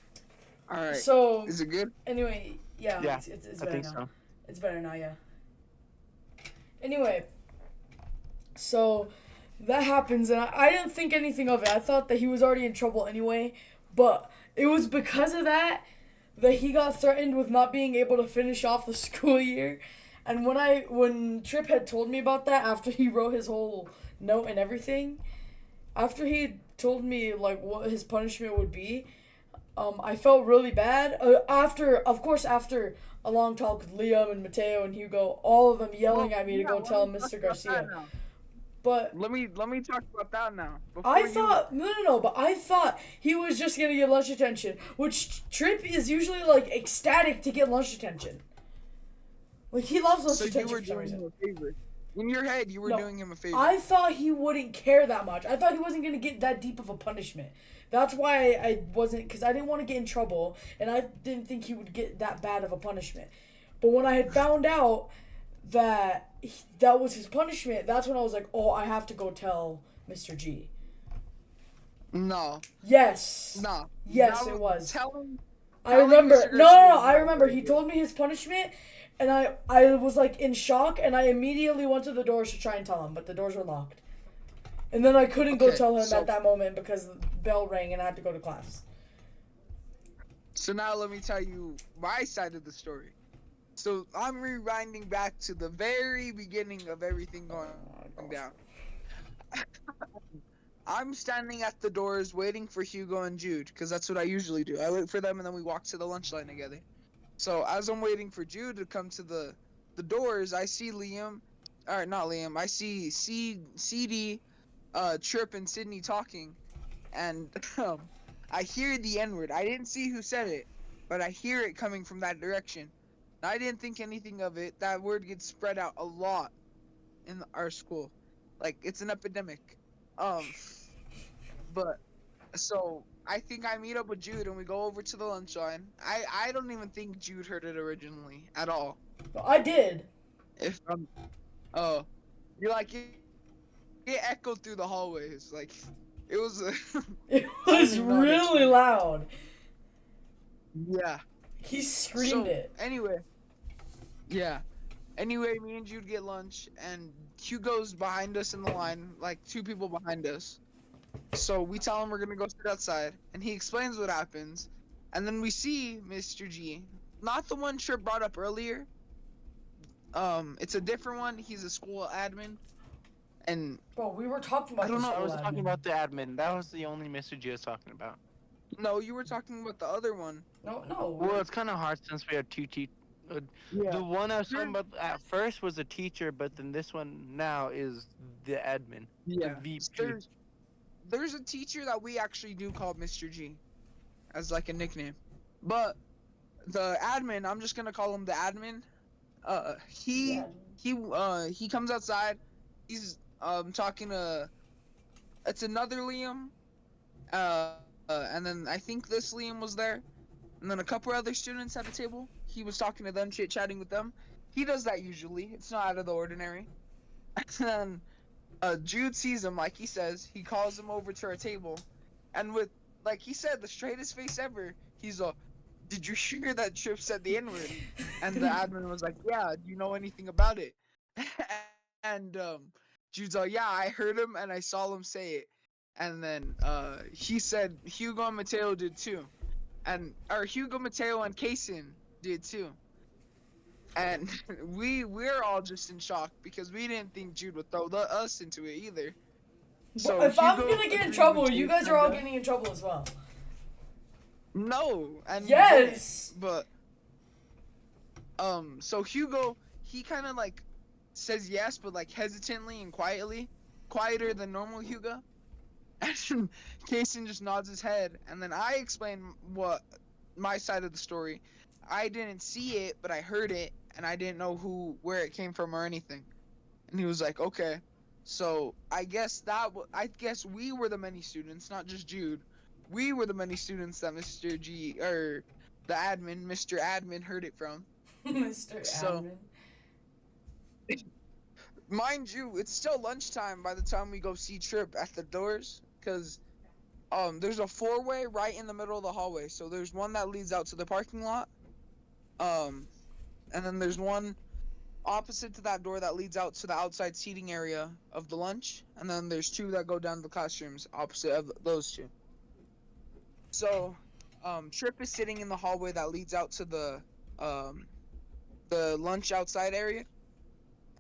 All right. So Is it good? anyway, yeah, Yeah, it's I better think now. so. It's better now, yeah. Anyway, so that happens, and I didn't think anything of it. I thought that he was already in trouble anyway, but it was because of that he got threatened with not being able to finish off the school year. And when Trip had told me about that after he wrote his whole note and everything, after he told me like what his punishment would be, I felt really bad. After a long talk with Liam and Mateo and Hugo, all of them yelling at me to yeah, go let tell me talk Mr. about that Garcia. now. But Let me talk about that now. I Before you, thought no, but I thought he was just gonna get lunch attention, which Trip is usually like ecstatic to get lunch attention. Like he loves lunch so you attention were for some doing reason. him a favor. In your head, you were No, doing him a favor. I thought he wouldn't care that much. I thought he wasn't gonna get that deep of a punishment. That's why I wasn't, because I didn't want to get in trouble, and I didn't think he would get that bad of a punishment. But when I had found out that that was his punishment, that's when I was like, oh, I have to go tell Mr. G. No, Yes. no. Yes, That it was. Telling. I telling remember. Mr. No, Garcia was I not remember. very He good. told me his punishment, and I was like in shock, and I immediately went to the doors to try and tell him, but the doors were locked. And then I couldn't go Okay, tell him so- at that moment because the bell rang and I had to go to class. So now let me tell you my side of the story. So I'm rewinding back to the very beginning of everything going down. I'm standing at the doors waiting for Hugo and Jude, because that's what I usually do. I wait for them and then we walk to the lunch line together. So as I'm waiting for Jude to come to the doors, I see Liam, or not Liam, I see CD, Trip and Sydney talking, and I hear the N-word. I didn't see who said it, but I hear it coming from that direction. I didn't think anything of it. That word gets spread out a lot in our school. Like, it's an epidemic. But so I think I meet up with Jude and we go over to the lunch line. I don't even think Jude heard it originally at all. No, I did. If oh, you're like it echoed through the hallways. Like it was. It I don't was even know how to really explain it. loud. Yeah. He screamed So it. anyway. Yeah. Anyway, me and Jude get lunch, and Hugo's behind us in the line, like 2 people behind us. So we tell him we're gonna go sit outside, and he explains what happens, and then we see Mr. G, not the one Trip brought up earlier. It's a different one. He's a school admin, and Bro, we were talking about I don't the know. I school was talking admin. about the admin. That was the only message you was talking about. no, you were talking about the other one. No. Well, it's kind of hard since we have two The one I was talking about at first was a teacher, but then this one now is the admin, Yeah. the VP. There's a teacher that we actually do call Mr. G, as like a nickname, but the admin, I'm just gonna call him the admin. He Yeah. he comes outside. He's talking to, it's another Liam. And then I think this Liam was there, and then a couple other students at the table. He was talking to them, chit chatting with them. He does that usually. It's not out of the ordinary. And then Jude sees him, like he says. He calls him over to our table, and with, like he said, the straightest face ever, he's did you hear that Trip said the N-word? And the admin was like, yeah, do you know anything about it? And Jude's like, yeah, I heard him and I saw him say it. And then he said Hugo and Mateo did too. Or Hugo, Mateo, and Kaysen did too. And we're all just in shock because we didn't think Jude would throw us into it either. So if I'm Hugo gonna get in agrees trouble, with you Jude, guys are all kinda. getting in trouble as well. No, and you Yes. didn't, but so Hugo, he kind of like says yes, but like hesitantly and quietly, quieter than normal Hugo. And Kaysen just nods his head, and then I explain what my side of the story. I didn't see it, but I heard it, and I didn't know where it came from or anything. And he was like, okay. So I guess I guess we were the many students, not just Jude. We were the many students that Mr. G, or the admin, Mr. Admin, heard it from. Mr. So- Admin. Mind you, it's still lunchtime by the time we go see Trip at the doors, because there's a 4-way right in the middle of the hallway. So there's one that leads out to the parking lot, and then there's one opposite to that door that leads out to the outside seating area of the lunch, and then there's 2 that go down to the classrooms opposite of those 2. So Trip is sitting in the hallway that leads out to the lunch outside area,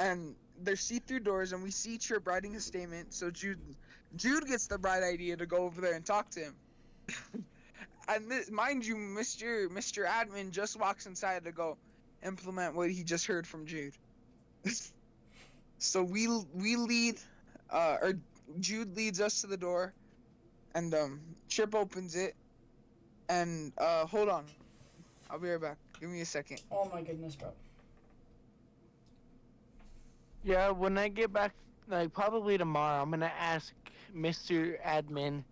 and there's see-through doors, and we see Trip writing a statement. So Jude Jude gets the bright idea to go over there and talk to him. And mind you, Mr. Admin just walks inside to go implement what he just heard from Jude. So we lead, or Jude leads us to the door, and Chip opens it, and hold on, I'll be right back. Give me a second. Oh my goodness, bro. Yeah, when I get back, like probably tomorrow, I'm gonna ask Mr. Admin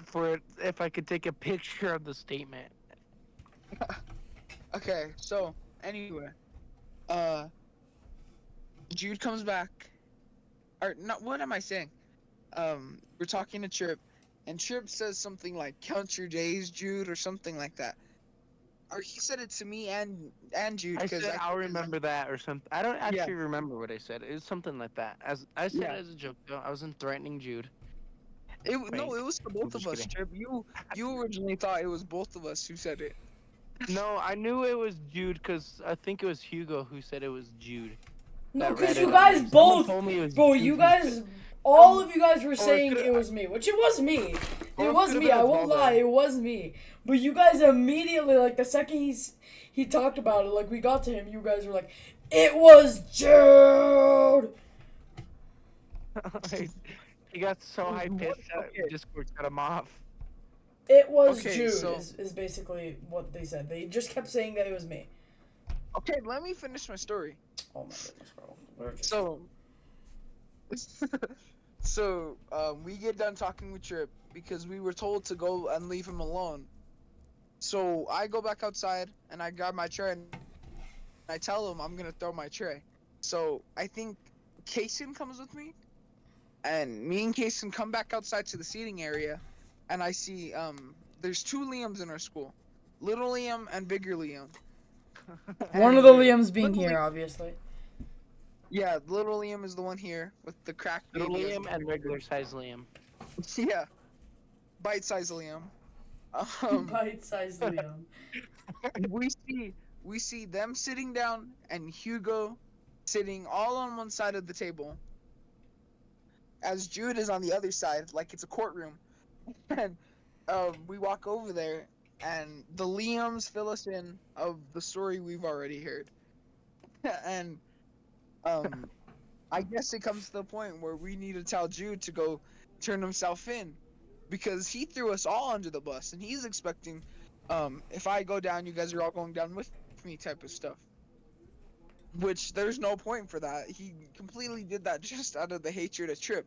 for if I could take a picture of the statement. Okay, so anyway, uh, Jude comes back, or not? What am I saying? We're talking to Chip, and Chip says something like "Count your days, Jude," or something like that. Or he said it to me and Jude I because said I'll remember that or something. I don't Yeah. actually remember what I said. It was something like that. As I said Yeah. it as a joke though. I wasn't threatening Jude. No, Wait, it was to I'm both of just us, kidding. Chip. You originally thought it was both of us who said it. No, I knew it was Jude because I think it was Hugo who said it was Jude. No, That because read you it guys on me. Someone both, told me it was bro. Jude You who guys, said- all of you guys were or it saying could've- it was me, which it was me. or It it was could've me. been I won't Osvaldo. lie, it was me. But you guys immediately, like the second he talked about it, like we got to him, you guys were like, "It was Jude." He got so high What? pitched that Okay. Discord cut him off. It was Okay, Jude. so- Is basically what they said. They just kept saying that it was me. Okay, let me finish my story. Oh my goodness, bro. We're just- So, we get done talking with Trip because we were told to go and leave him alone. So I go back outside and I grab my tray and I tell him I'm gonna throw my tray. So I think Kaysen comes with me, and me and Kaysen come back outside to the seating area, and I see there's two Liams in our school, little Liam and bigger Liam. One of And the Liams being little here, Liam- obviously. Yeah, little Liam is the one here with the cracked Little baby. Liam and regular size Liam. Yeah, bite-sized Liam. Bite-sized Liam. we see them sitting down and Hugo sitting all on one side of the table, as Jude is on the other side, like it's a courtroom. And we walk over there, and the Liams fill us in of the story we've already heard. And I guess it comes to the point where we need to tell Jude to go turn himself in, because he threw us all under the bus, and he's expecting, if I go down, you guys are all going down with me type of stuff. Which there's no point for that. He completely did that just out of the hatred of Trip.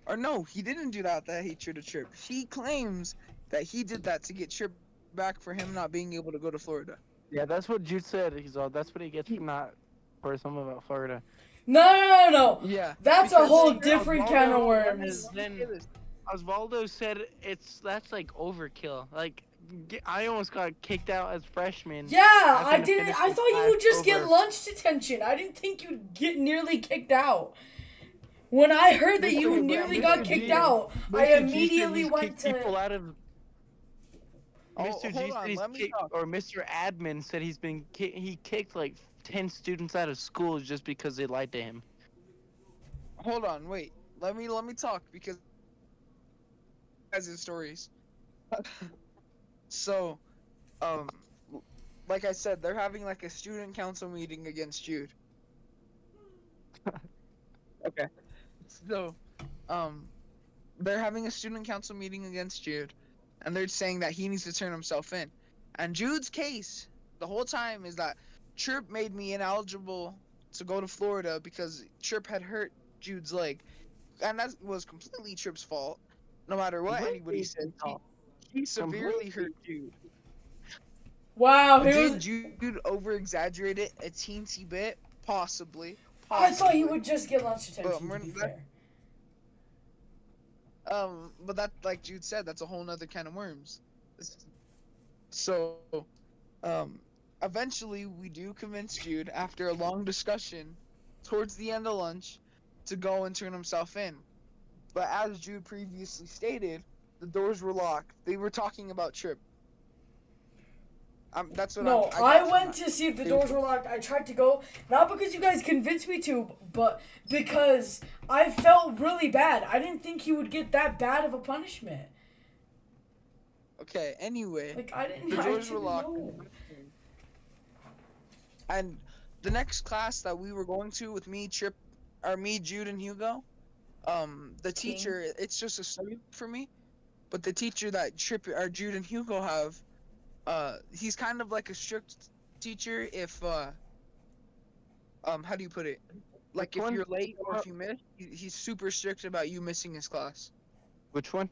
Or no, he didn't do that out of the hatred of Trip. He claims that he did that to get Trip back for him not being able to go to Florida. Yeah, that's what Jude said. He's all. That's what he gets for not for something about Florida. No. Yeah. That's a because whole Trip- different can of Osvaldo worms. Then Osvaldo said that's like overkill. Like I almost got kicked out as freshman. Yeah, I I couldn't didn't. finish I the thought you class would just get over. lunch detention. I didn't think you'd get nearly kicked out. When I heard that you Mr. nearly Mr. got G- kicked out, Mr. I G said immediately he's went kicked people to. out of. Oh, Mr. G hold said on, he's let me kicked, talk. or Mr. Admin said he kicked like 10 students out of school just because they lied to him. Hold on, wait. Let me talk, because guys' stories. So, like I said, they're having like a student council meeting against Jude. Okay. So, they're having a student council meeting against Jude, and they're saying that he needs to turn himself in. And Jude's case the whole time is that Chirp made me ineligible to go to Florida because Chirp had hurt Jude's leg, and that was completely Chirp's fault. No matter what anybody said, he severely hurt Jude. Wow, he Did was. Jude over exaggerate it a teensy bit? Possibly. I thought he would just get lunch But detention. To we're- be that- fair. But that, like Jude said, that's a whole nother can of worms. So, eventually we do convince Jude, after a long discussion, towards the end of lunch, to go and turn himself in. But as Jude previously stated, the doors were locked. They were talking about Trip. That's what No, I I got from went that. to see if the doors were locked. I tried to go, not because you guys convinced me to, but because I felt really bad. I didn't think he would get that bad of a punishment. Okay, anyway, Like I didn't. the I doors were didn't locked. know. And the next class that we were going to with me, Jude, and Hugo, the King. teacher, it's just a study for me, but the teacher that Jude and Hugo have, he's kind of like a strict teacher if, how do you put it? Like Which if one? you're late or if you miss, he's super strict about you missing his class. Which one?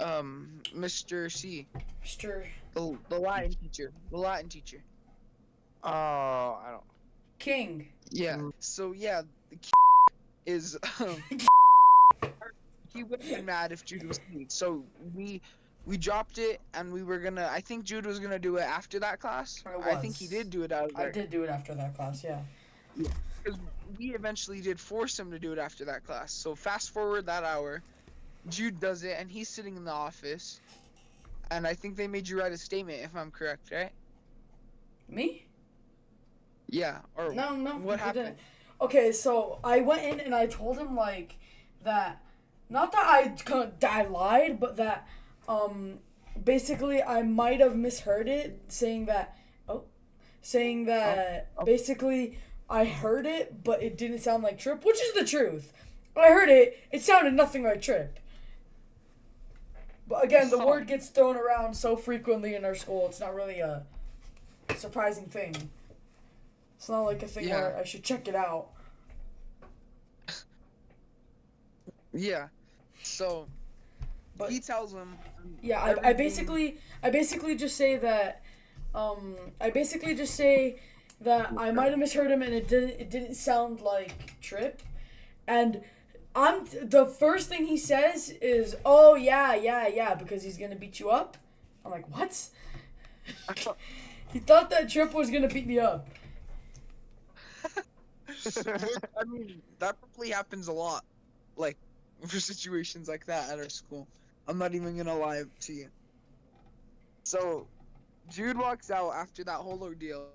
Mr. C, Mr. the Latin teacher, Oh, I don't. King. Yeah. Mm. So yeah, the is he would have been mad if Jude was late. So we dropped it and we were gonna. I think Jude was gonna do it after that class. I think he did do it out of I there. did do it after that class, yeah. Because we eventually did force him to do it after that class. So fast forward that hour, Jude does it and he's sitting in the office. And I think they made you write a statement, if I'm correct, right? Me? Yeah. Or No, what you happened? didn't. Okay, so I went in and I told him like that. Not that I lied, but that basically I might have misheard it, saying that basically I heard it, but it didn't sound like Trip, which is the truth. I heard it. It sounded nothing like Trip. But again, the word gets thrown around so frequently in our school, it's not really a surprising thing. It's not like a thing where I should check it out. Yeah. So But he tells him. yeah, I basically just say that I might have misheard him and it didn't sound like Trip, and the first thing he says is, "Oh yeah," because he's gonna beat you up. I'm like, what? He thought that Trip was gonna beat me up. I mean, that probably happens a lot, like for situations like that at our school. I'm not even gonna lie to you. So, Jude walks out after that whole ordeal,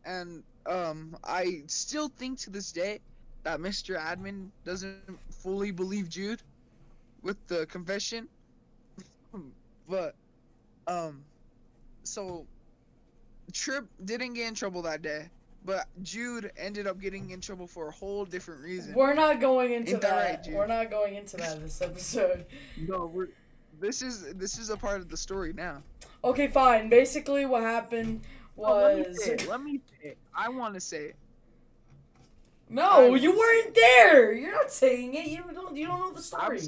and I still think to this day that Mr. Admin doesn't fully believe Jude with the confession, but so Trip didn't get in trouble that day. But Jude ended up getting in trouble for a whole different reason. We're not going into Ain't that that. right, Jude? We're not going into that this episode. No, this is a part of the story now. Okay, fine. Basically, what happened was. Let me say it. I want to say it. No, you weren't there. You're not saying it. You don't know the story.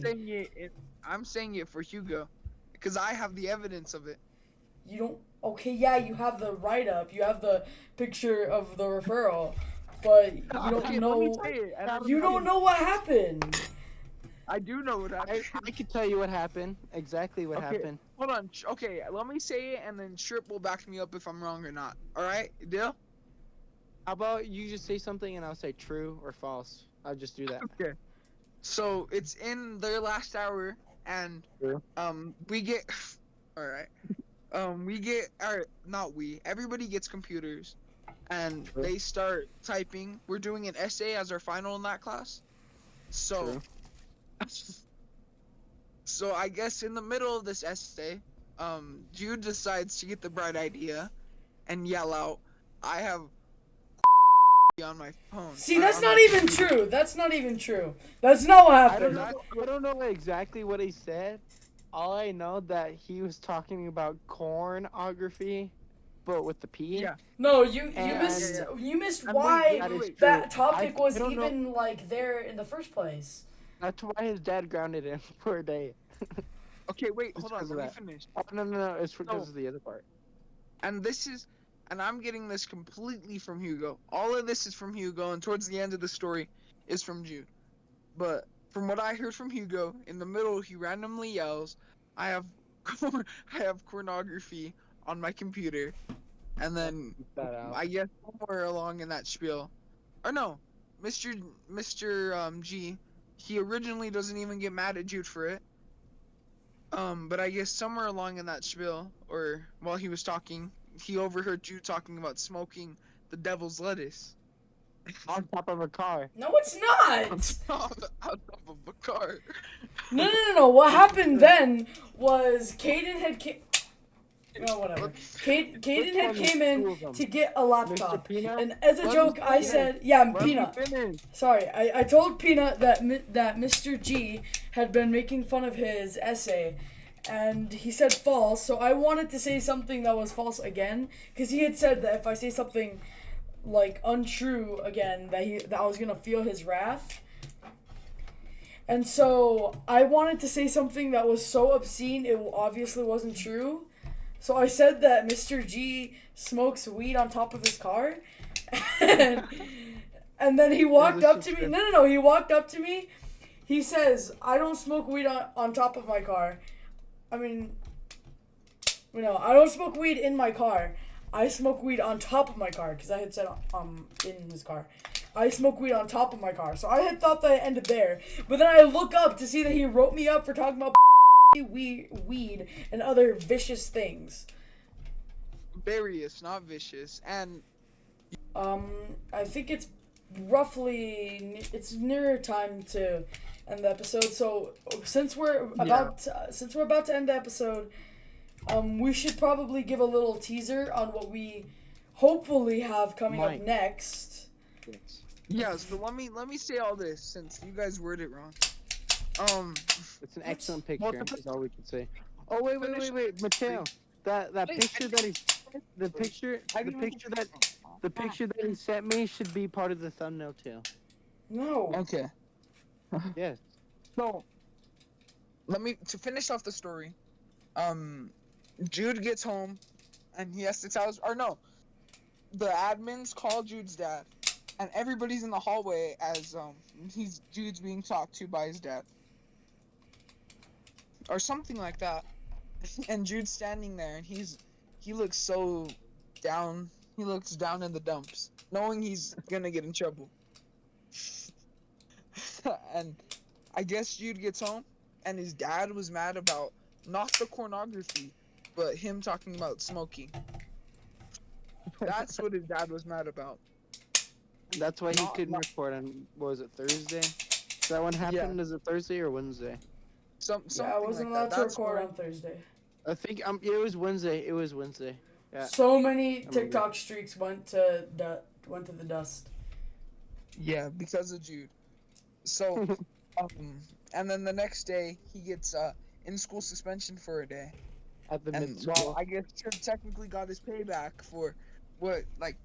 I'm saying it for Hugo, because I have the evidence of it. You don't. Okay, yeah, you have the write up. You have the picture of the referral, but you don't know. Let me say it. You don't know what happened. I do know what happened. I could tell you what happened. Exactly what happened. Hold on. Okay, let me say it, and then Trip will back me up if I'm wrong or not. All right, deal? How about you just say something and I'll say true or false? I'll just do that. Okay. So it's in their last hour, and True. we get. All right. Everybody gets computers, and True. they start typing. We're doing an essay as our final in that class. So, so I guess in the middle of this essay, Jude decides to get the bright idea, and yell out, "I have on my phone." See, that's not even true. That's not even true. That's not what I happened. don't know exactly what he said. All I know that he was talking about cornography, but with the P. Yeah. No, you And- missed And why that is that true. topic was I don't know- even like there in the first place. That's why his dad grounded him for a day. Okay, wait, It's hold on. 'cause of Let me that. finish. Oh, no, it's because No. of the other part. And I'm getting this completely from Hugo. All of this is from Hugo, and towards the end of the story is from Jude. But from what I heard from Hugo, in the middle he randomly yells, "I have pornography on my computer," and then Keep that out. I guess somewhere along in that spiel, or no, Mr. G, he originally doesn't even get mad at Jude for it. But I guess somewhere along in that spiel, or while he was talking, he overheard Jude talking about smoking the devil's lettuce On top of a car. No, it's not. on top of a car. No. What happened then was Caden had whatever. Caden had came in to get a laptop, Peanut? and as a Let joke, me I finish. said, "Yeah, I'm Let me Peanut." finish. Sorry, I told Peanut that Mr. G had been making fun of his essay, and he said false. So I wanted to say something that was false again, because he had said that if I say something like untrue again, that I was gonna feel his wrath. And so I wanted to say something that was so obscene it obviously wasn't true. So I said that Mr. G smokes weed on top of his car. And then he walked up to me. No. He walked up to me. He says, I don't smoke weed on top of my car. I mean, I don't smoke weed in my car. I smoke weed on top of my car, because I had said in his car. I smoke weed on top of my car. So I had thought that it ended there. But then I look up to see that he wrote me up for talking about weed and other vicious things. Various, not vicious. And I think it's nearer time to end the episode. So since we're about to end the episode, we should probably give a little teaser on what we hopefully have coming up next. yeah, so let me say all this since you guys worded it wrong. It's an excellent picture. Is all we can say. Oh wait, Mateo. That picture that the picture that he sent me should be part of the thumbnail too. No. Okay. Yes. So to finish off the story, Jude gets home and he has to tell us, or no, the admins call Jude's dad, and everybody's in the hallway as Jude's being talked to by his dad. Or something like that. And Jude's standing there and he looks so down. He looks down in the dumps, knowing he's gonna get in trouble. And I guess Jude gets home and his dad was mad about not the pornography, but him talking about smoking. That's what his dad was mad about. That's why he couldn't record on, what was it, Thursday? Is that one happened? Yeah. Is it Thursday or Wednesday? I wasn't allowed to record on Thursday. I think it was Wednesday. It was Wednesday. Yeah. So many TikTok streaks went to the dust. Yeah, because of Jude. So, and then the next day he gets in-school suspension for a day. At the And mid-school. well, I guess Jude technically got his payback for what, like,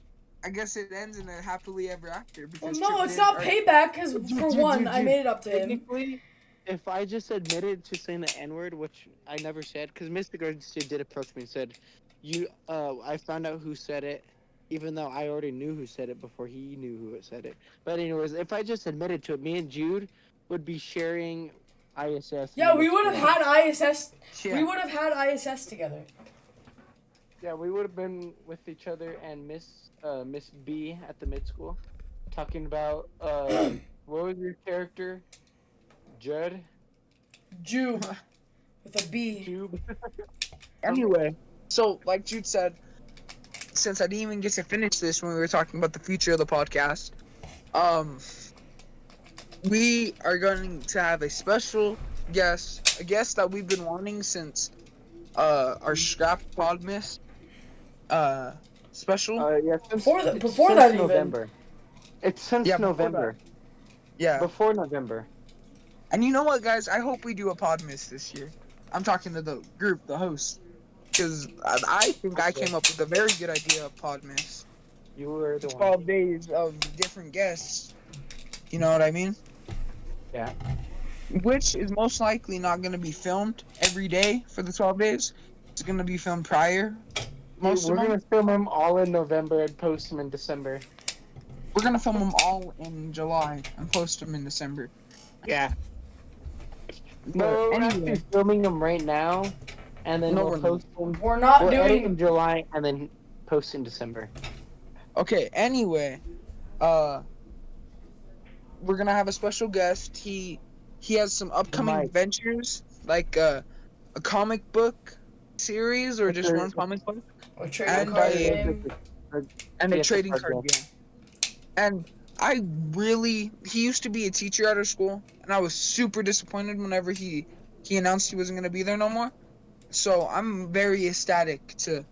I guess it ends in a happily ever after. Well, Because no, Chip it's did- not or- payback, because for one, I made it up to him. Technically, if I just admitted to saying the N-word, which I never said, because Mr. Garcia did approach me and said, I found out who said it, even though I already knew who said it before he knew who said it. But anyways, if I just admitted to it, me and Jude would be sharing ISS. Yeah, we would have had ISS. Yeah. We would have had ISS together. Yeah, we would have been with each other and Miss B at the mid-school, talking about, what was your character? Judd? Jube. With a B. Cube? Anyway, so like Jude said, since I didn't even get to finish this when we were talking about the future of the podcast, we are going to have a special guest, a guest that we've been wanting since our scrapped Podmas special. Yeah, Before that even. November. It's since Yeah, before November. Yeah. Before November. And you know what, guys? I hope we do a Podmas this year. I'm talking to the group, the host, because I think I came up with a very good idea of Podmas. You were the 12 one. days of different guests. You know what I mean? Yeah. Which is most likely not going to be filmed every day for the 12 days. It's going to be filmed prior. We're gonna film them all in November and post them in December. We're going to film them all in July and post them in December. Yeah. But No, we're anyway, actually filming them right now, and then No, we'll we're not. post them. We're not We'll edit in doing. July and then post in December. okay, anyway, we're going to have a special guest. He has some upcoming Mike. ventures, like a comic book series or just Okay. one comic book. A trading And card a game. and a Yes, a trading card card game. game. And he used to be a teacher at our school, and I was super disappointed whenever he announced he wasn't gonna be there no more. So I'm very ecstatic to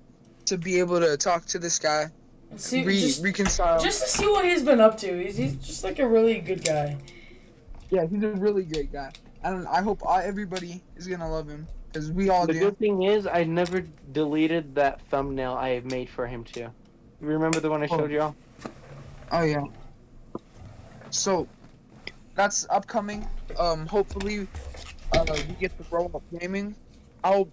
be able to talk to this guy, See, just reconcile. just to see what he's been up to. He's just like a really good guy. Yeah, he's a really great guy, and I hope everybody is gonna love him because we all The do. good thing is, I never deleted that thumbnail I have made for him too. Remember the one I showed y'all? Oh yeah. So that's upcoming. Hopefully, we get to grow up gaming. I'll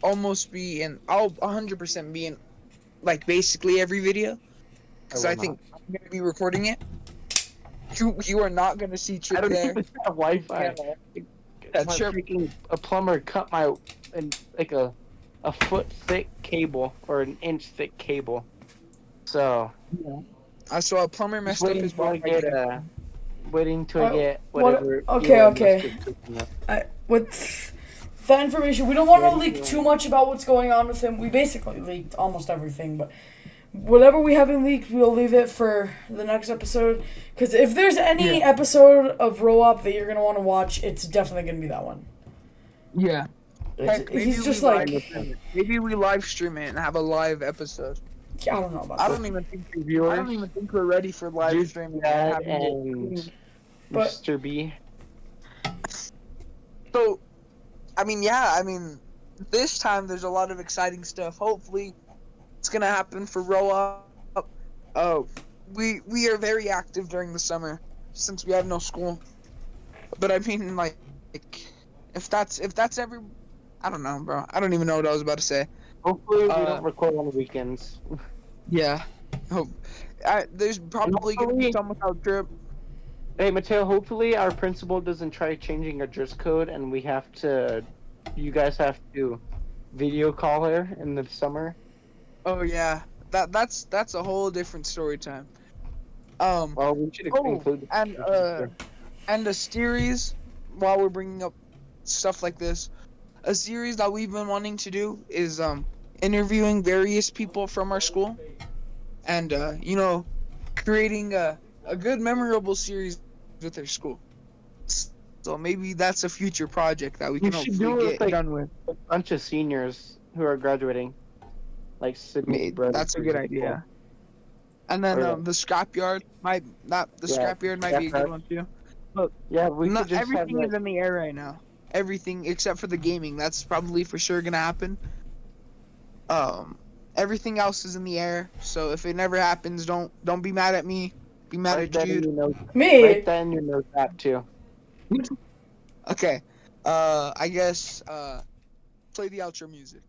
almost be in. I'll 100% be in, like basically every video, because will I not. think I'm gonna be recording it. You are not gonna see I Trip don't there. even have Wi-Fi. Yeah, that My Trip. freaking a plumber cut my like a foot thick cable or an inch thick cable. So Yeah. I saw a plumber just messed up his Wi-Fi. waiting till I get What? whatever. Okay, Elon Musk okay. is cooking up. With that information, we don't want to Ready leak to too much about what's going on with him. We basically leaked almost everything, but whatever we haven't leaked, we'll leave it for the next episode. Because if there's any episode of ROWOP that you're gonna want to watch, it's definitely gonna be that one. Yeah. Heck, He's just we like, live stream it. Maybe we live stream it and have a live episode. I don't know about I that. don't even think Viewers, we're ready for live Juice streaming Dad having it and streamed. But- Mr. B. So, I mean, this time there's a lot of exciting stuff. Hopefully, it's gonna happen for ROWOP. Oh, we are very active during the summer since we have no school. But I mean, like, if that's every, I don't know, bro. I don't even know what I was about to say. Hopefully, we don't record on the weekends. Yeah. Hope. There's probably gonna be some without Trip. Hey, Mateo, hopefully our principal doesn't try changing our dress code and you guys have to video call her in the summer. Oh yeah, that's a whole different story time. Well, we should include and a series, while we're bringing up stuff like this, a series that we've been wanting to do is interviewing various people from our school, and creating a good memorable series with our school. So maybe that's a future project that we can should hopefully do it get done with. a bunch of seniors who are graduating, like Sydney's brother. That's a good idea. And then the scrapyard might be a good one too. But yeah, we could just everything is in the air right now. Everything except for the gaming. That's probably for sure gonna happen. Everything else is in the air. So if it never happens, don't be mad at me. Be mad at Jude. Me. Write that in your note app too. Okay. I guess play the outro music.